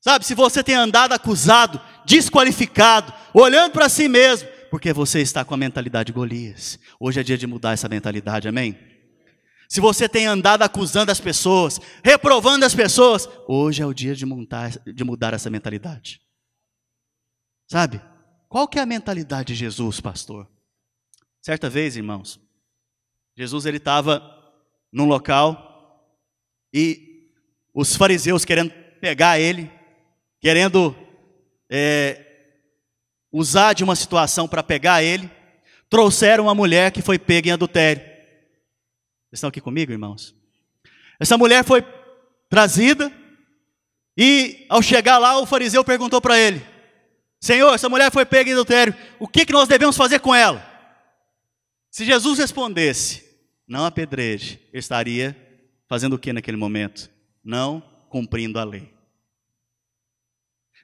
Sabe, se você tem andado acusado desqualificado, olhando para si mesmo, porque você está com a mentalidade de Golias. Hoje é dia de mudar essa mentalidade, amém? Se você tem andado acusando as pessoas, reprovando as pessoas, hoje é o dia de mudar essa mentalidade. Sabe? Qual que é a mentalidade de Jesus, pastor? Certa vez, irmãos, Jesus ele estava num local e os fariseus querendo pegar ele, querendo usar de uma situação para pegar ele, trouxeram uma mulher que foi pega em adultério. Vocês estão aqui comigo, irmãos? Essa mulher foi trazida e ao chegar lá o fariseu perguntou para ele: Senhor, essa mulher foi pega em adultério, o que nós devemos fazer com ela? Se Jesus respondesse, não apedreje, ele estaria fazendo o que naquele momento? Não cumprindo a lei.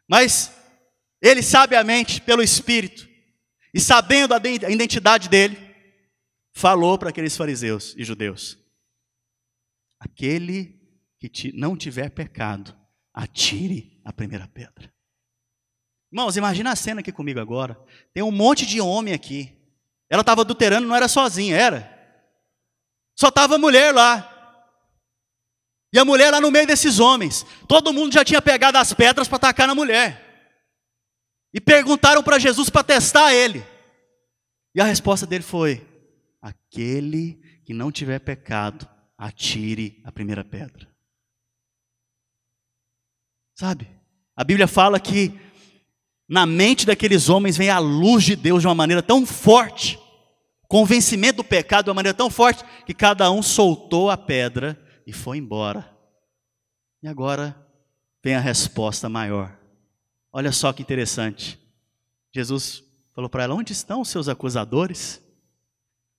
Mas ele sabiamente, pelo Espírito, e sabendo a identidade dele, falou para aqueles fariseus e judeus: aquele que não tiver pecado, atire a primeira pedra. Irmãos, imagina a cena aqui comigo agora. Tem um monte de homem aqui. Ela estava adulterando, não era sozinha, era. Só estava a mulher lá. E a mulher lá no meio desses homens. Todo mundo já tinha pegado as pedras para atacar na mulher. E perguntaram para Jesus para testar ele. E a resposta dele foi: aquele que não tiver pecado, atire a primeira pedra. Sabe? A Bíblia fala que na mente daqueles homens vem a luz de Deus de uma maneira tão forte, convencimento do pecado de uma maneira tão forte, que cada um soltou a pedra e foi embora. E agora vem a resposta maior. Olha só que interessante. Jesus falou para ela: onde estão os seus acusadores?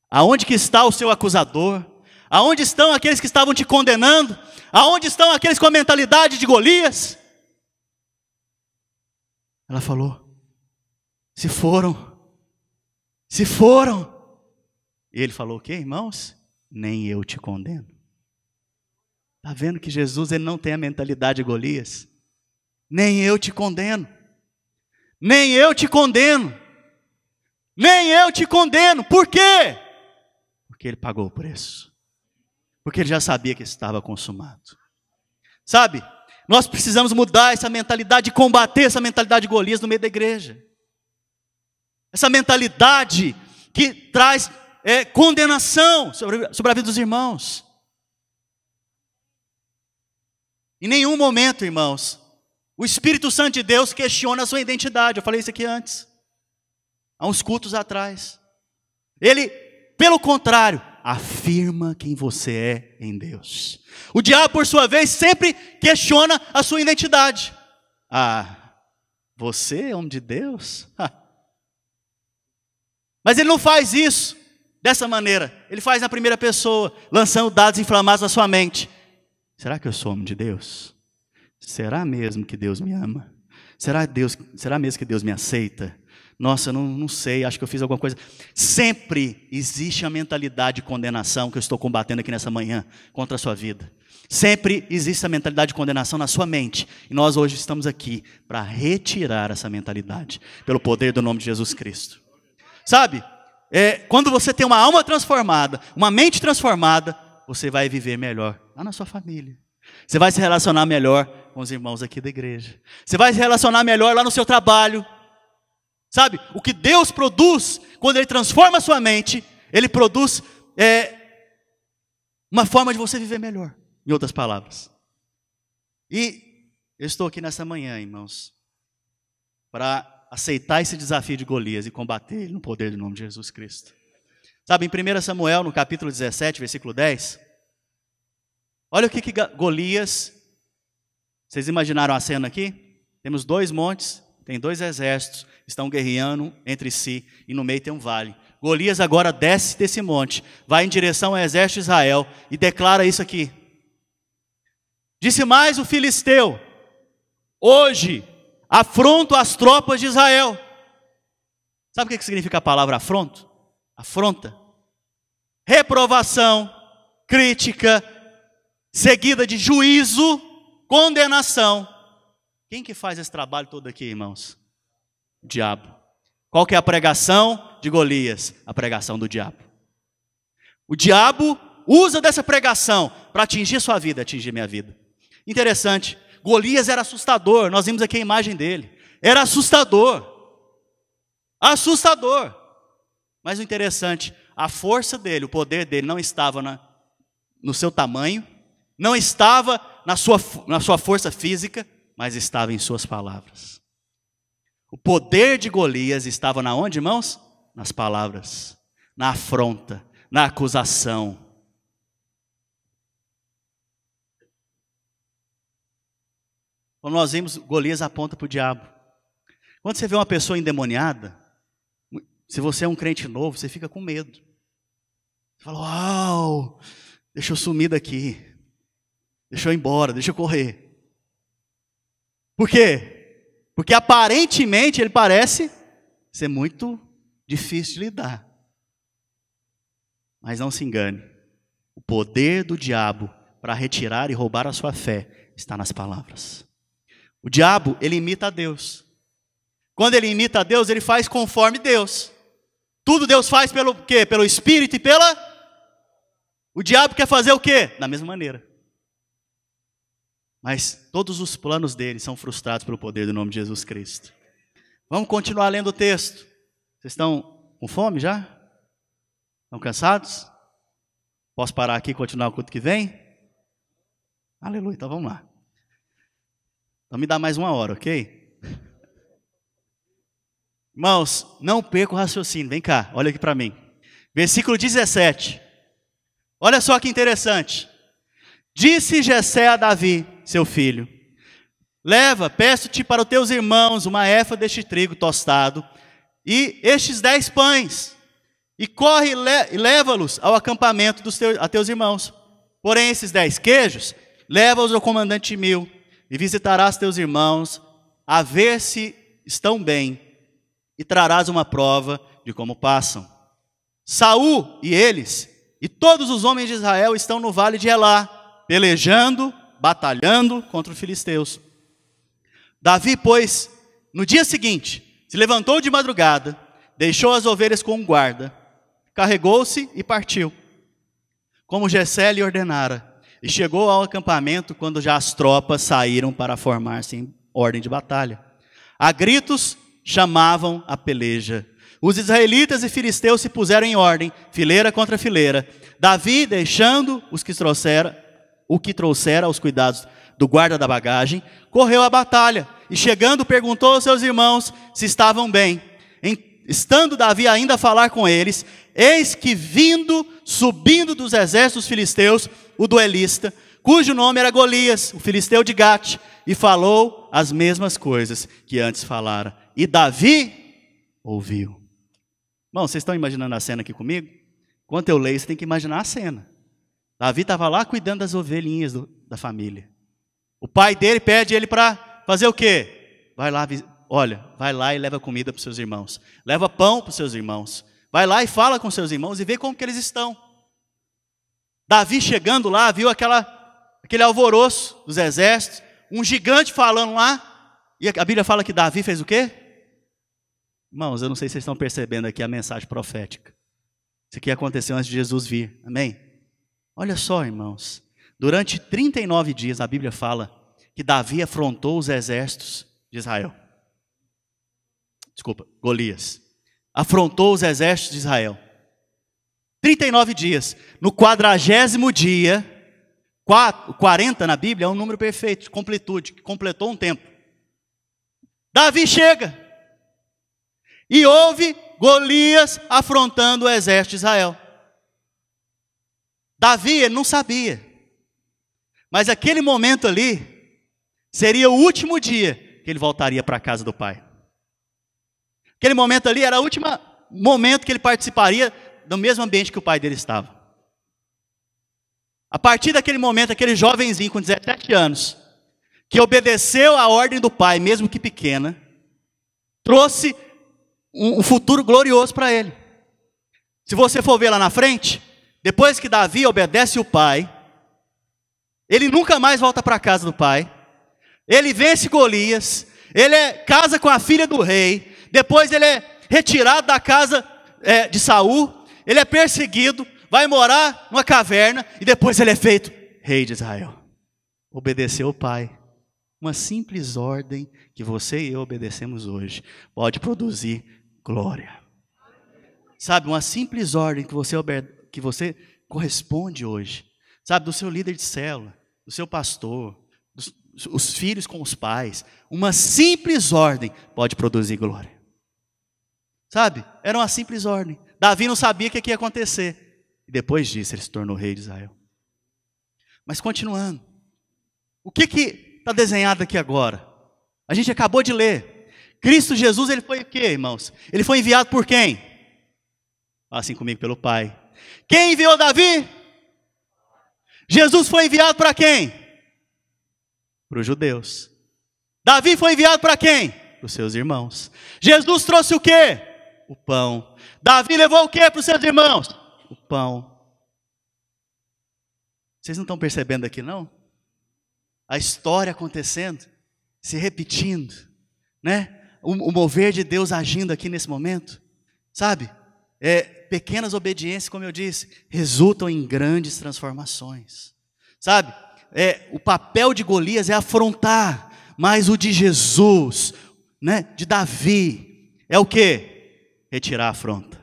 Aonde que está o seu acusador? Aonde estão aqueles que estavam te condenando? Aonde estão aqueles com a mentalidade de Golias? Ela falou: se foram. Se foram. E ele falou o quê, irmãos? Nem eu te condeno. Está vendo que Jesus ele não tem a mentalidade de Golias? Nem eu te condeno. Nem eu te condeno. Nem eu te condeno. Por quê? Porque ele pagou o preço. Porque ele já sabia que estava consumado. Sabe? Nós precisamos mudar essa mentalidade, combater essa mentalidade de Golias no meio da igreja. Essa mentalidade que traz condenação sobre a vida dos irmãos. Em nenhum momento, irmãos, o Espírito Santo de Deus questiona a sua identidade. Eu falei isso aqui antes, há uns cultos atrás. Ele, pelo contrário, afirma quem você é em Deus. O diabo, por sua vez, sempre questiona a sua identidade. Ah, você é homem de Deus? Mas ele não faz isso dessa maneira. Ele faz na primeira pessoa, lançando dados inflamados na sua mente. Será que eu sou homem de Deus? Será mesmo que Deus me ama? Será mesmo que Deus me aceita? Nossa, não sei, acho que eu fiz alguma coisa. Sempre existe a mentalidade de condenação que eu estou combatendo aqui nessa manhã contra a sua vida. Sempre existe a mentalidade de condenação na sua mente. E nós hoje estamos aqui para retirar essa mentalidade, pelo poder do nome de Jesus Cristo. Sabe, quando você tem uma alma transformada, uma mente transformada, você vai viver melhor lá na sua família. Você vai se relacionar melhor com os irmãos aqui da igreja. Você vai se relacionar melhor lá no seu trabalho. Sabe, o que Deus produz, quando Ele transforma a sua mente, Ele produz uma forma de você viver melhor, em outras palavras. E eu estou aqui nessa manhã, irmãos, para aceitar esse desafio de Golias e combater ele no poder do nome de Jesus Cristo. Sabe, em 1 Samuel, no capítulo 17, versículo 10, olha o que Golias, vocês imaginaram a cena aqui? Temos 2 montes, tem 2 exércitos, estão guerreando entre si, e no meio tem um vale. Golias agora desce desse monte, vai em direção ao exército de Israel, e declara isso aqui. Disse mais o filisteu: hoje afronto as tropas de Israel. Sabe o que significa a palavra afronto? Afronta. Reprovação, crítica, seguida de juízo, condenação. Quem que faz esse trabalho todo aqui, irmãos? O diabo. Qual que é a pregação de Golias? A pregação do diabo. O diabo usa dessa pregação para atingir a sua vida, atingir minha vida. Interessante, Golias era assustador, nós vimos aqui a imagem dele. Era assustador. Assustador. Mas o interessante, a força dele, o poder dele não estava no seu tamanho, não estava na sua força física, mas estava em suas palavras. O poder de Golias estava na onde, irmãos? Nas palavras, na afronta, na acusação. Quando nós vimos, Golias aponta para o diabo. Quando você vê uma pessoa endemoniada, se você é um crente novo, você fica com medo. Você fala, uau, deixa eu sumir daqui. Deixa eu ir embora, deixa eu correr. Por quê? Porque aparentemente ele parece ser muito difícil de lidar. Mas não se engane. O poder do diabo para retirar e roubar a sua fé está nas palavras. O diabo, ele imita a Deus. Quando ele imita a Deus, ele faz conforme Deus. Tudo Deus faz pelo quê? Pelo Espírito e pela... O diabo quer fazer o quê? Da mesma maneira. Mas todos os planos dele são frustrados pelo poder do nome de Jesus Cristo. Vamos continuar lendo o texto. Vocês estão com fome já? Estão cansados? Posso parar aqui e continuar o culto que vem? Aleluia, então vamos lá. Então me dá mais uma hora, ok? Irmãos, não perca o raciocínio. Vem cá, olha aqui para mim. Versículo 17. Olha só que interessante. Disse Jessé a Davi, seu filho: leva, peço-te para os teus irmãos uma éfa deste trigo tostado e estes 10 pães, e corre e leva-los ao acampamento a teus irmãos. Porém, esses 10 queijos, leva-os ao comandante Mil, e visitarás teus irmãos, a ver se estão bem, e trarás uma prova de como passam. Saul e eles, e todos os homens de Israel estão no vale de Elá, pelejando, batalhando contra os filisteus. Davi, pois, no dia seguinte, se levantou de madrugada, deixou as ovelhas com um guarda, carregou-se e partiu, como Jessé lhe ordenara, e chegou ao acampamento quando já as tropas saíram para formar-se em ordem de batalha. A gritos chamavam a peleja. Os israelitas e filisteus se puseram em ordem, fileira contra fileira. Davi, deixando o que trouxera aos cuidados do guarda da bagagem, correu à batalha, e chegando perguntou aos seus irmãos se estavam bem. Estando Davi ainda a falar com eles, eis que subindo dos exércitos filisteus, o duelista, cujo nome era Golias, o filisteu de Gate, e falou as mesmas coisas que antes falara. E Davi ouviu. Bom, vocês estão imaginando a cena aqui comigo? Enquanto eu leio, você tem que imaginar a cena. Davi estava lá cuidando das ovelhinhas da família. O pai dele pede ele para fazer o quê? Vai lá e leva comida para os seus irmãos. Leva pão para os seus irmãos. Vai lá e fala com seus irmãos e vê como que eles estão. Davi chegando lá, viu aquele alvoroço dos exércitos, um gigante falando lá, e a Bíblia fala que Davi fez o quê? Irmãos, eu não sei se vocês estão percebendo aqui a mensagem profética. Isso aqui aconteceu antes de Jesus vir, amém? Olha só, irmãos, durante 39 dias a Bíblia fala que Davi afrontou os exércitos de Israel. Golias. Afrontou os exércitos de Israel. 39 dias. No 40º dia, 40 na Bíblia é um número perfeito, de completude, que completou um tempo. Davi chega e ouve Golias afrontando o exército de Israel. Davi, ele não sabia, mas aquele momento ali seria o último dia que ele voltaria para a casa do pai. Aquele momento ali era o último momento que ele participaria do mesmo ambiente que o pai dele estava. A partir daquele momento, aquele jovenzinho com 17 anos, que obedeceu à ordem do pai, mesmo que pequena, trouxe um futuro glorioso para ele. Se você for ver lá na frente, depois que Davi obedece o pai, ele nunca mais volta para a casa do pai, ele vence Golias, ele casa com a filha do rei, Depois ele é retirado da casa de Saul, ele é perseguido, vai morar numa caverna e depois ele é feito rei de Israel. Obedeceu o pai. Uma simples ordem que você e eu obedecemos hoje pode produzir glória. Sabe, uma simples ordem que você corresponde hoje, sabe, do seu líder de célula, do seu pastor, os filhos com os pais, uma simples ordem pode produzir glória. Sabe, era uma simples ordem. Davi não sabia o que ia acontecer. E depois disso ele se tornou rei de Israel. Mas continuando, o que está desenhado aqui agora? A gente acabou de ler. Cristo Jesus, ele foi o quê, irmãos? Ele foi enviado por quem? Fala assim comigo, pelo Pai. Quem enviou Davi? Jesus foi enviado para quem? Para os judeus. Davi foi enviado para quem? Para os seus irmãos. Jesus trouxe o quê? O pão. Davi levou o quê para os seus irmãos? O pão. Vocês não estão percebendo aqui, não? A história acontecendo, se repetindo, né? O mover de Deus agindo aqui nesse momento, sabe? Pequenas obediências, como eu disse, resultam em grandes transformações, sabe? O papel de Golias é afrontar, mas o de Jesus, né? De Davi, é o quê? Retirar a afronta.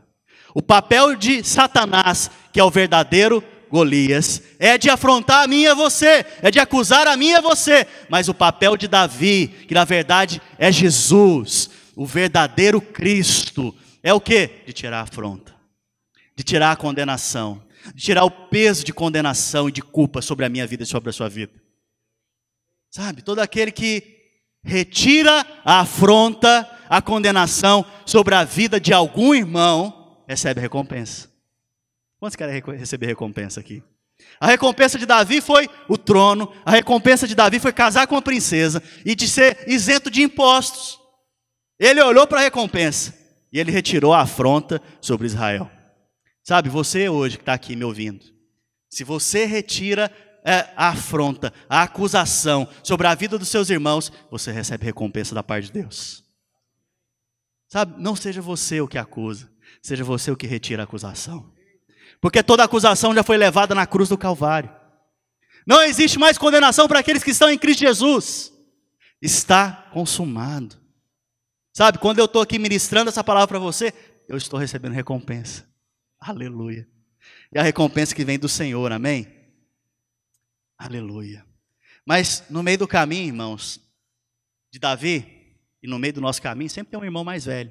O papel de Satanás, que é o verdadeiro Golias, é de afrontar a mim e a você, é de acusar a mim e a você, mas o papel de Davi, que na verdade é Jesus, o verdadeiro Cristo, é o quê? De tirar a afronta, de tirar a condenação, de tirar o peso de condenação e de culpa sobre a minha vida e sobre a sua vida. Sabe, todo aquele que retira a afronta, a condenação sobre a vida de algum irmão, recebe recompensa. Quantos querem receber recompensa aqui? A recompensa de Davi foi o trono, a recompensa de Davi foi casar com a princesa e de ser isento de impostos. Ele olhou para a recompensa e ele retirou a afronta sobre Israel. Sabe, você hoje que está aqui me ouvindo, se você retira a afronta, a acusação sobre a vida dos seus irmãos, você recebe recompensa da parte de Deus. Sabe, não seja você o que acusa, seja você o que retira a acusação. Porque toda acusação já foi levada na cruz do Calvário. Não existe mais condenação para aqueles que estão em Cristo Jesus. Está consumado. Sabe, quando eu estou aqui ministrando essa palavra para você, eu estou recebendo recompensa. Aleluia. E a recompensa que vem do Senhor, amém? Aleluia. Mas no meio do caminho, irmãos, de Davi, e no meio do nosso caminho, sempre tem um irmão mais velho.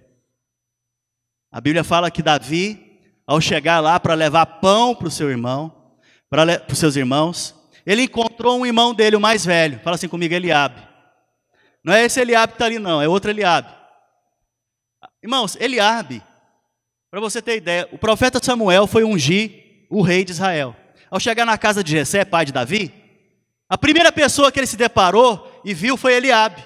A Bíblia fala que Davi, ao chegar lá para levar pão para o seu irmão, para os seus irmãos, ele encontrou um irmão dele, o mais velho. Fala assim comigo, Eliabe. Não é esse Eliabe que está ali não, é outro Eliabe. Irmãos, Eliabe, para você ter ideia, o profeta Samuel foi ungir o rei de Israel. Ao chegar na casa de Jessé, pai de Davi, a primeira pessoa que ele se deparou e viu foi Eliabe.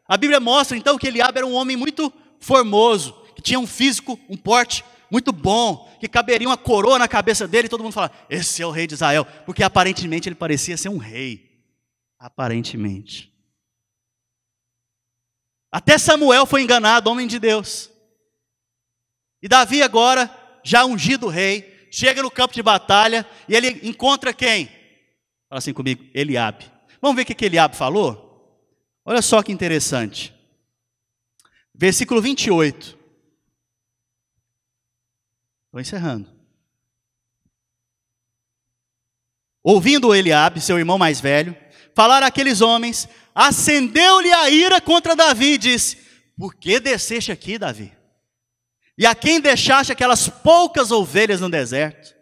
A Bíblia mostra então que Eliabe era um homem muito formoso, que tinha um físico, um porte muito bom, que caberia uma coroa na cabeça dele e todo mundo fala, esse é o rei de Israel, porque aparentemente ele parecia ser um rei, aparentemente. Até Samuel foi enganado, homem de Deus. E Davi agora, já ungido rei, chega no campo de batalha e ele encontra quem? Fala assim comigo, Eliabe. Vamos ver o que Eliabe falou? Olha só que interessante. Versículo 28. Estou encerrando. Ouvindo Eliabe, seu irmão mais velho, falar àqueles homens, acendeu-lhe a ira contra Davi e disse, por que desceste aqui, Davi? E a quem deixaste aquelas poucas ovelhas no deserto?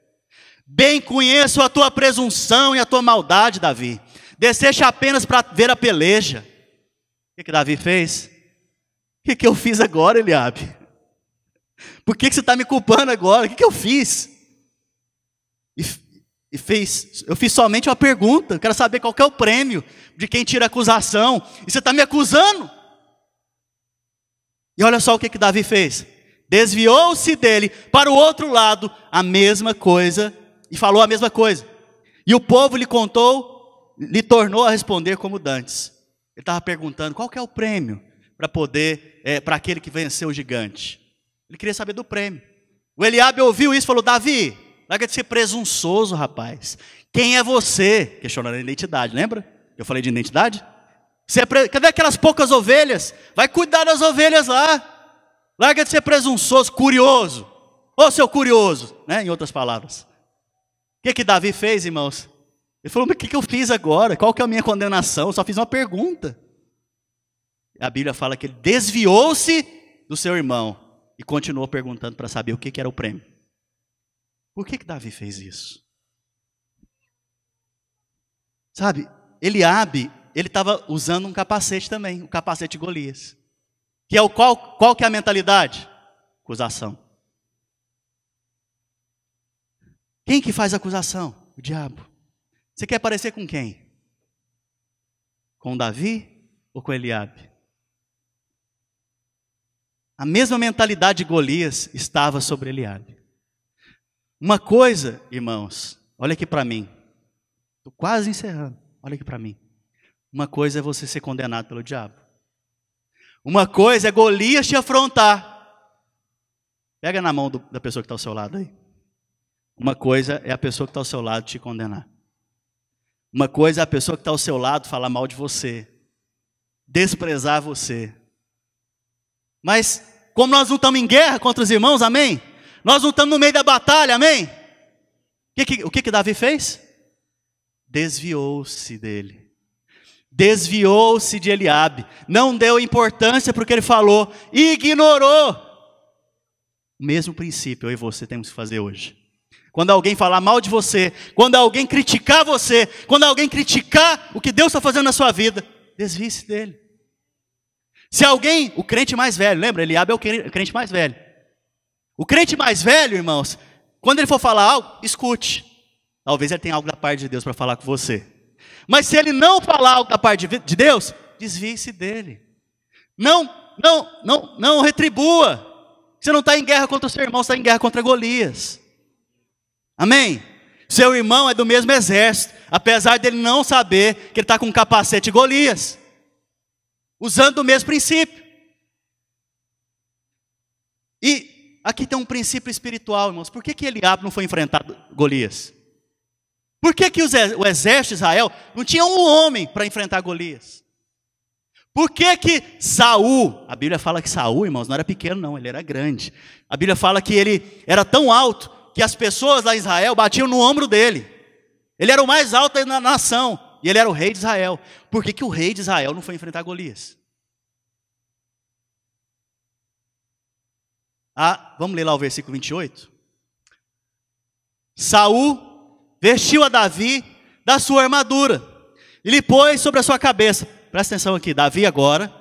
Bem conheço a tua presunção e a tua maldade, Davi. Desceste apenas para ver a peleja. O que Davi fez? O que eu fiz agora, Eliabe? Por que você está me culpando agora? O que eu fiz? Eu fiz somente uma pergunta. Eu quero saber qual que é o prêmio de quem tira a acusação. E você está me acusando? E olha só o que Davi fez. Desviou-se dele para o outro lado, a mesma coisa, e falou a mesma coisa. E o povo lhe tornou a responder como dantes. Ele estava perguntando, qual que é o prêmio para aquele que venceu o gigante. Ele queria saber do prêmio. O Eliabe ouviu isso e falou: Davi, larga de ser presunçoso, rapaz. Quem é você? Questionando a identidade, lembra? Eu falei de identidade? Cadê aquelas poucas ovelhas? Vai cuidar das ovelhas lá. Larga de ser presunçoso, curioso. Ô, seu curioso, né? Em outras palavras. O que Davi fez, irmãos? Ele falou: mas o que eu fiz agora? Qual que é a minha condenação? Eu só fiz uma pergunta. A Bíblia fala que ele desviou-se do seu irmão e continuou perguntando para saber o que era o prêmio. Por que Davi fez isso? Sabe, Eliabe, ele estava usando um capacete também, o capacete de Golias. Que é qual que é a mentalidade? Acusação. Quem que faz acusação? O diabo. Você quer parecer com quem? Com Davi ou com Eliabe? A mesma mentalidade de Golias estava sobre Eliabe. Uma coisa, irmãos, olha aqui para mim. Estou quase encerrando. Olha aqui para mim. Uma coisa é você ser condenado pelo diabo. Uma coisa é Golias te afrontar. Pega na mão da pessoa que está ao seu lado aí. Uma coisa é a pessoa que está ao seu lado te condenar. Uma coisa é a pessoa que está ao seu lado falar mal de você. Desprezar você. Mas, como nós não estamos em guerra contra os irmãos, amém? Nós não estamos no meio da batalha, amém? O que Davi fez? Desviou-se dele. Desviou-se de Eliabe. Não deu importância para o que ele falou. Ignorou. O mesmo princípio eu e você temos que fazer hoje. Quando alguém falar mal de você, quando alguém criticar você, quando alguém criticar o que Deus está fazendo na sua vida, desvie-se dele. Se alguém, o crente mais velho, lembra? Eliabe é o crente mais velho. O crente mais velho, irmãos, quando ele for falar algo, escute. Talvez ele tenha algo da parte de Deus para falar com você. Mas se ele não falar algo da parte de Deus, desvie-se dele. Não retribua. Você não está em guerra contra o seu irmão, você está em guerra contra Golias. Amém? Seu irmão é do mesmo exército, apesar dele não saber que ele está com um capacete de Golias. Usando o mesmo princípio. E aqui tem um princípio espiritual, irmãos. Por que Eliabe não foi enfrentar Golias? Por que o exército de Israel não tinha um homem para enfrentar Golias? Por que Saul, a Bíblia fala que Saul, irmãos, não era pequeno não, ele era grande. A Bíblia fala que ele era tão alto que as pessoas lá em Israel batiam no ombro dele. Ele era o mais alto da nação. E ele era o rei de Israel. Por que o rei de Israel não foi enfrentar Golias? Vamos ler lá o versículo 28. Saul vestiu a Davi da sua armadura e lhe pôs sobre a sua cabeça. Presta atenção aqui, Davi agora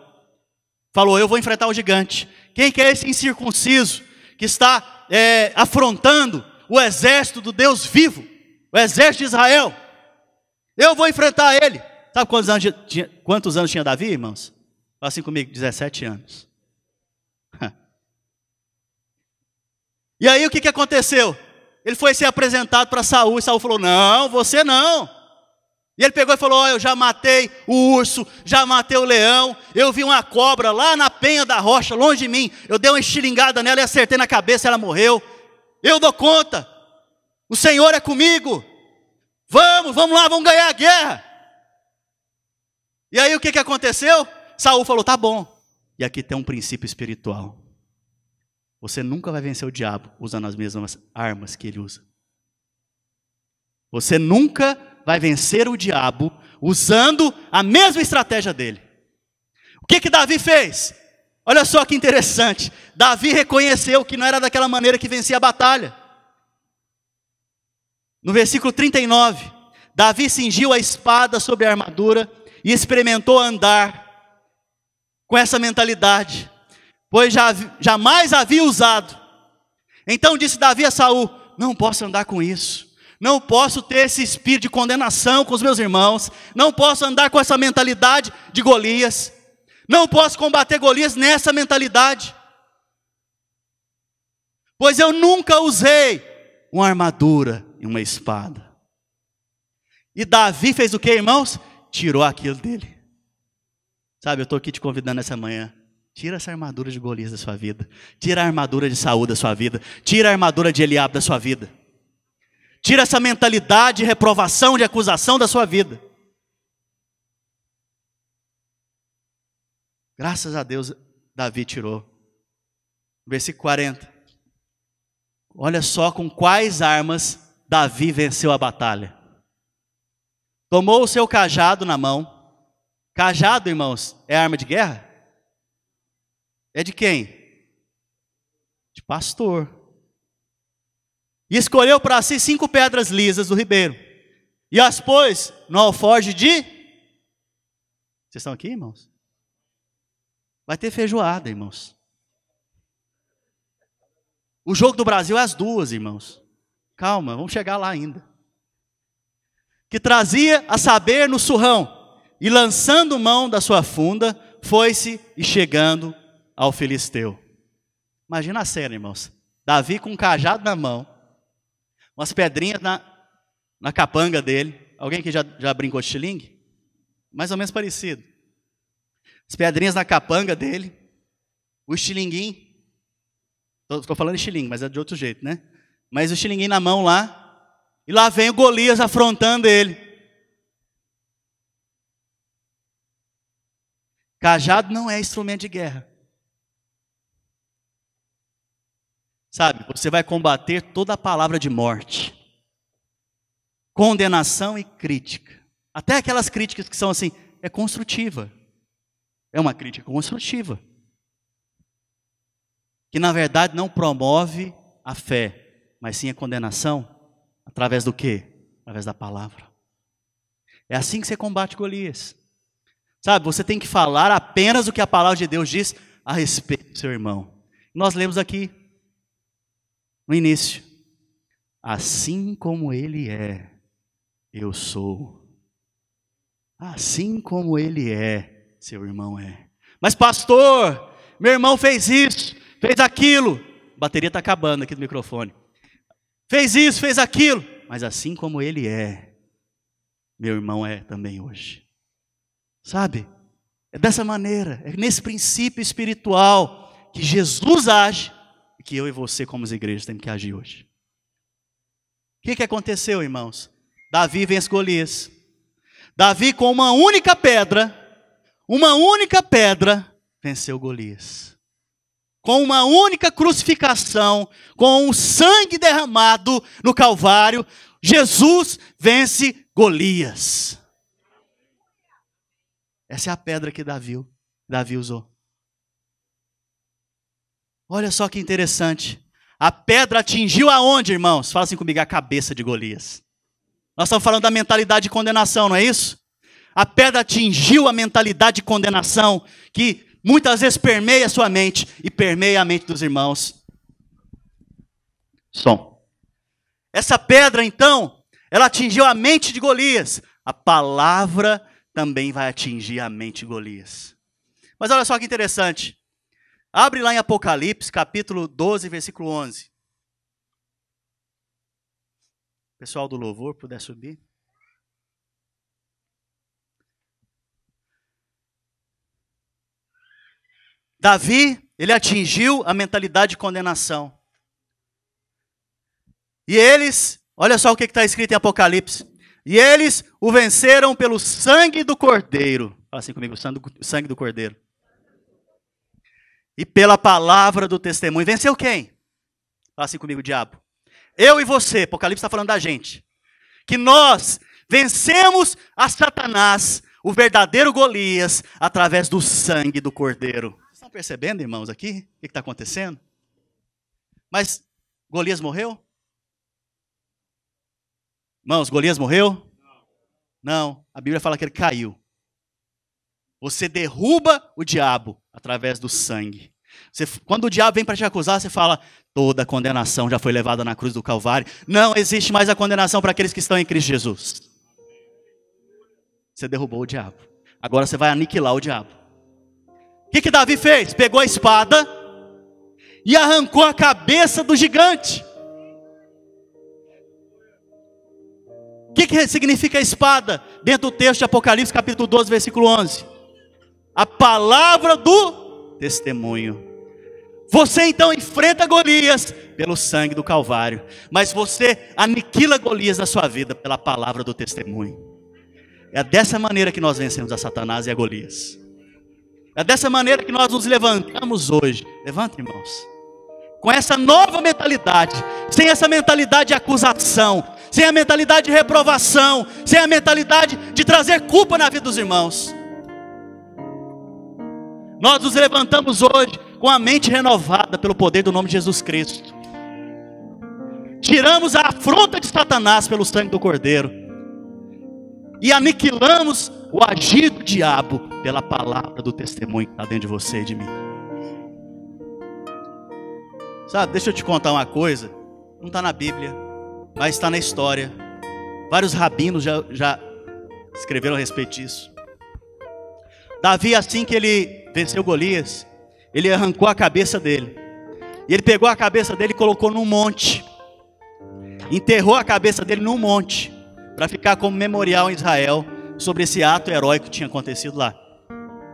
falou: eu vou enfrentar o gigante. Quem que é esse incircunciso que está afrontando o exército do Deus vivo, o exército de Israel? Eu vou enfrentar ele. Sabe quantos anos tinha Davi, irmãos? Fala assim comigo, 17 anos. E aí o que aconteceu? Ele foi ser apresentado para Saul, e Saul falou: não, você não. E ele pegou e falou: eu já matei o urso, já matei o leão, eu vi uma cobra lá na penha da rocha, longe de mim, eu dei uma estilingada nela e acertei na cabeça, ela morreu. Eu dou conta, o Senhor é comigo. Vamos lá, vamos ganhar a guerra. E aí o que aconteceu? Saul falou: tá bom. E aqui tem um princípio espiritual. Você nunca vai vencer o diabo usando as mesmas armas que ele usa. Você nunca vai vencer o diabo usando a mesma estratégia dele. O que Davi fez? Olha só que interessante. Davi reconheceu que não era daquela maneira que vencia a batalha. No versículo 39, Davi cingiu a espada sobre a armadura e experimentou andar com essa mentalidade, pois jamais havia usado. Então disse Davi a Saul: não posso andar com isso, não posso ter esse espírito de condenação com os meus irmãos, não posso andar com essa mentalidade de Golias, não posso combater Golias nessa mentalidade, pois eu nunca usei uma armadura e uma espada. E Davi fez o que, irmãos? Tirou aquilo dele. Sabe, eu estou aqui te convidando essa manhã Tira essa armadura de Golias da sua vida. Tira a armadura de Saul da sua vida. Tira a armadura de Eliabe da sua vida. Tira essa mentalidade de reprovação, de acusação da sua vida. Graças a Deus, Davi tirou. Versículo 40. Olha só com quais armas Davi venceu a batalha. Tomou o seu cajado na mão. Cajado, irmãos, é arma de guerra? É de quem? De pastor. E escolheu para si 5 pedras lisas do ribeiro. E as pôs no alforje de... Vocês estão aqui, irmãos? Vai ter feijoada, irmãos. O jogo do Brasil é às 2, irmãos. Calma, vamos chegar lá ainda. Que trazia a saber no surrão. E lançando mão da sua funda, foi-se e chegando ao filisteu. Imagina a cena, irmãos. Davi com um cajado na mão. Umas pedrinhas na capanga dele. Alguém que já brincou de estilingue? Mais ou menos parecido. As pedrinhas na capanga dele. O estilinguinho. Estou falando estilingue, mas é de outro jeito, né? Mas o estilinguinho na mão lá. E lá vem o Golias afrontando ele. Cajado não é instrumento de guerra. Sabe, você vai combater toda a palavra de morte. Condenação e crítica. Até aquelas críticas que são assim, é construtiva. É uma crítica construtiva. Que na verdade não promove a fé, mas sim a condenação. Através do quê? Através da palavra. É assim que você combate Golias. Sabe, você tem que falar apenas o que a palavra de Deus diz a respeito do seu irmão. Nós lemos aqui, no início. Assim como ele é, eu sou. Assim como ele é, seu irmão é. Mas pastor, meu irmão fez isso, fez aquilo. A bateria está acabando aqui do microfone. Fez isso, fez aquilo. Mas assim como ele é, meu irmão é também hoje. Sabe? É dessa maneira, é nesse princípio espiritual que Jesus age e que eu e você como as igrejas temos que agir hoje. O que aconteceu, irmãos? Davi vence Golias. Davi com uma única pedra, venceu Golias. Com uma única crucificação, com o sangue derramado no Calvário, Jesus vence Golias. Essa é a pedra que Davi usou. Olha só que interessante. A pedra atingiu aonde, irmãos? Fala assim comigo, a cabeça de Golias. Nós estamos falando da mentalidade de condenação, não é isso? A pedra atingiu a mentalidade de condenação que muitas vezes permeia a sua mente e permeia a mente dos irmãos. Som. Essa pedra, então, ela atingiu a mente de Golias. A palavra também vai atingir a mente de Golias. Mas olha só que interessante. Abre lá em Apocalipse, capítulo 12, versículo 11. Pessoal do louvor, puder subir. Davi, ele atingiu a mentalidade de condenação. E eles, olha só o que está escrito em Apocalipse. E eles o venceram pelo sangue do Cordeiro. Fala assim comigo, o sangue do Cordeiro. E pela palavra do testemunho. Venceu quem? Fala assim comigo, diabo. Eu e você, Apocalipse está falando da gente. Que nós vencemos a Satanás, o verdadeiro Golias, através do sangue do Cordeiro. Vocês estão percebendo, irmãos, aqui? O que está acontecendo? Mas Golias morreu? Irmãos, Golias morreu? Não. A Bíblia fala que ele caiu. Você derruba o diabo através do sangue. Quando o diabo vem para te acusar, você fala, toda a condenação já foi levada na cruz do Calvário. Não existe mais a condenação para aqueles que estão em Cristo Jesus. Você derrubou o diabo. Agora você vai aniquilar o diabo. O que Davi fez? Pegou a espada e arrancou a cabeça do gigante. O que significa a espada? Dentro do texto de Apocalipse, capítulo 12, versículo 11. A palavra do testemunho. Você então enfrenta Golias pelo sangue do Calvário, mas você aniquila Golias na sua vida pela palavra do testemunho. É dessa maneira que nós vencemos a Satanás e a Golias. É dessa maneira que nós nos levantamos hoje. Levanta, irmãos. Com essa nova mentalidade, sem essa mentalidade de acusação, sem a mentalidade de reprovação, sem a mentalidade de trazer culpa na vida dos irmãos. Nós nos levantamos hoje com a mente renovada pelo poder do nome de Jesus Cristo. Tiramos a afronta de Satanás pelo sangue do Cordeiro. E aniquilamos o agir do diabo pela palavra do testemunho que está dentro de você e de mim. Sabe, deixa eu te contar uma coisa. Não está na Bíblia, mas está na história. Vários rabinos já escreveram a respeito disso. Davi, assim que ele venceu Golias, ele arrancou a cabeça dele. E ele pegou a cabeça dele e colocou num monte. Enterrou a cabeça dele num monte, para ficar como memorial em Israel sobre esse ato heróico que tinha acontecido lá,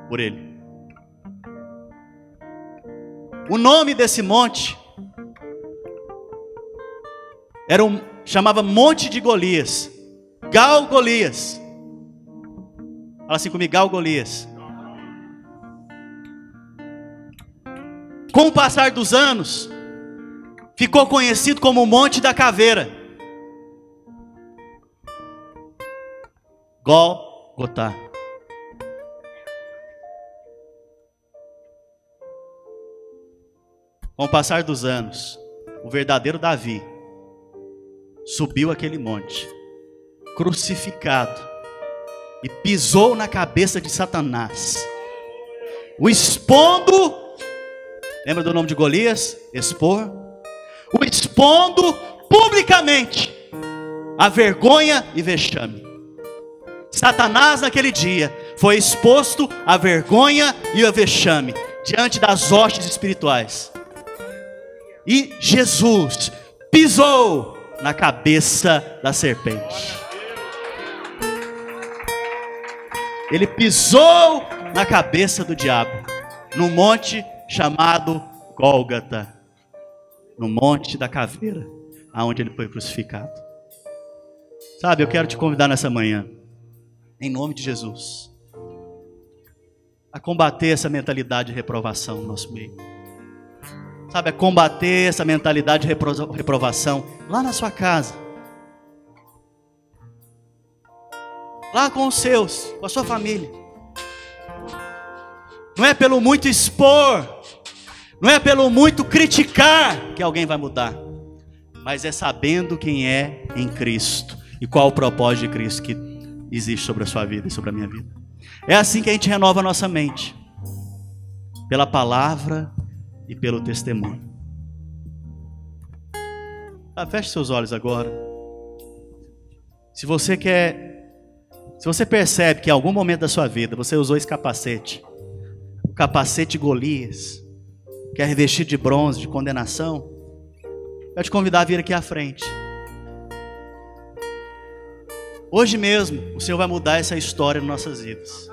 por ele. O nome desse monte chamava Monte de Golias, Gal Golias. Fala assim comigo, Gal Golias. Com o passar dos anos, ficou conhecido como o Monte da Caveira, Gólgota. Com o passar dos anos, o verdadeiro Davi subiu aquele monte, crucificado, e pisou na cabeça de Satanás, o expondo. Lembra do nome de Golias? Expor. O expondo publicamente a vergonha e vexame. Satanás naquele dia foi exposto à vergonha e ao vexame diante das hostes espirituais. E Jesus pisou na cabeça da serpente. Ele pisou na cabeça do diabo, no monte chamado Gólgota, no Monte da Caveira, aonde ele foi crucificado. Sabe, eu quero te convidar nessa manhã, em nome de Jesus, a combater essa mentalidade de reprovação no nosso meio. Sabe, a combater essa mentalidade de reprovação lá na sua casa, lá com os seus, com a sua família. Não é pelo muito expor, não é pelo muito criticar que alguém vai mudar, mas é sabendo quem é em Cristo e qual o propósito de Cristo que existe sobre a sua vida e sobre a minha vida. É assim que a gente renova a nossa mente, pela palavra e pelo testemunho. Feche seus olhos agora. Se você percebe que em algum momento da sua vida você usou esse capacete, o capacete Golias, que é revestido de bronze, de condenação, eu quero te convidar a vir aqui à frente. Hoje mesmo o Senhor vai mudar essa história nas nossas vidas.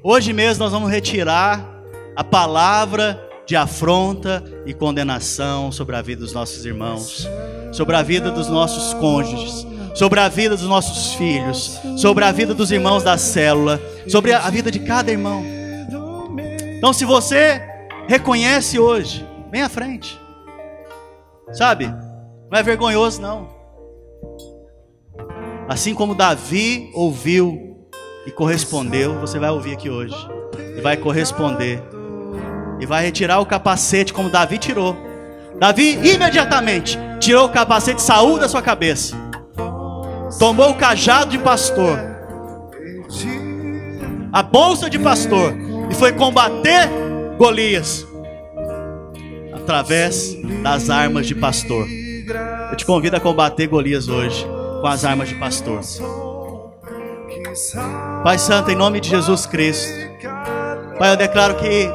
Hoje mesmo nós vamos retirar a palavra de afronta e condenação sobre a vida dos nossos irmãos, sobre a vida dos nossos cônjuges, sobre a vida dos nossos filhos, sobre a vida dos irmãos da célula, sobre a vida de cada irmão. Então, se você reconhece hoje, vem à frente. Sabe, não é vergonhoso não. Assim como Davi ouviu e correspondeu, você vai ouvir aqui hoje e vai corresponder e vai retirar o capacete como Davi tirou. Davi imediatamente tirou o capacete de Saul da sua cabeça, tomou o cajado de pastor, a bolsa de pastor, e foi combater Golias através das armas de pastor. Eu te convido a combater Golias hoje com as armas de pastor. Pai Santo, em nome de Jesus Cristo, Pai, eu declaro que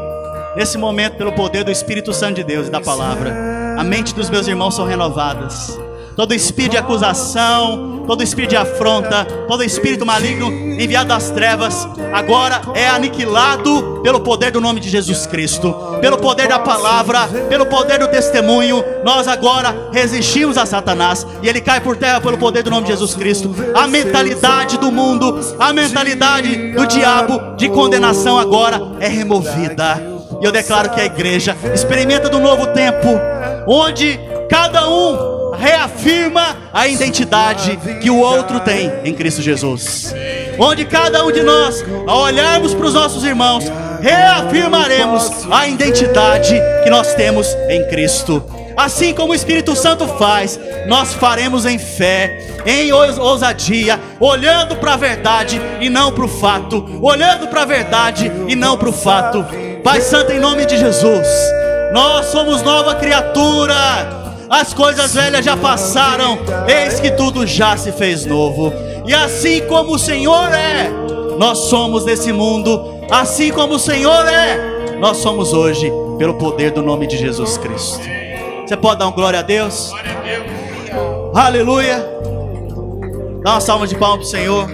nesse momento, pelo poder do Espírito Santo de Deus e da palavra, a mente dos meus irmãos são renovadas, todo espírito de acusação, todo espírito de afronta, todo espírito maligno enviado das trevas, agora é aniquilado pelo poder do nome de Jesus Cristo, pelo poder da palavra, pelo poder do testemunho. Nós agora resistimos a Satanás e ele cai por terra pelo poder do nome de Jesus Cristo. A mentalidade do mundo, a mentalidade do diabo de condenação agora é removida. E eu declaro que a igreja experimenta do novo tempo, onde cada um reafirma a identidade que o outro tem em Cristo Jesus. Onde cada um de nós, ao olharmos para os nossos irmãos, reafirmaremos a identidade que nós temos em Cristo. Assim como o Espírito Santo faz, nós faremos em fé, em ousadia, olhando para a verdade e não para o fato, olhando para a verdade e não para o fato. Pai Santo, em nome de Jesus, nós somos nova criatura. As coisas velhas já passaram, eis que tudo já se fez novo. E assim como o Senhor é, nós somos nesse mundo. Assim como o Senhor é, nós somos hoje, pelo poder do nome de Jesus Cristo. Você pode dar uma glória a Deus? Aleluia. Dá uma salva de palmas para o Senhor.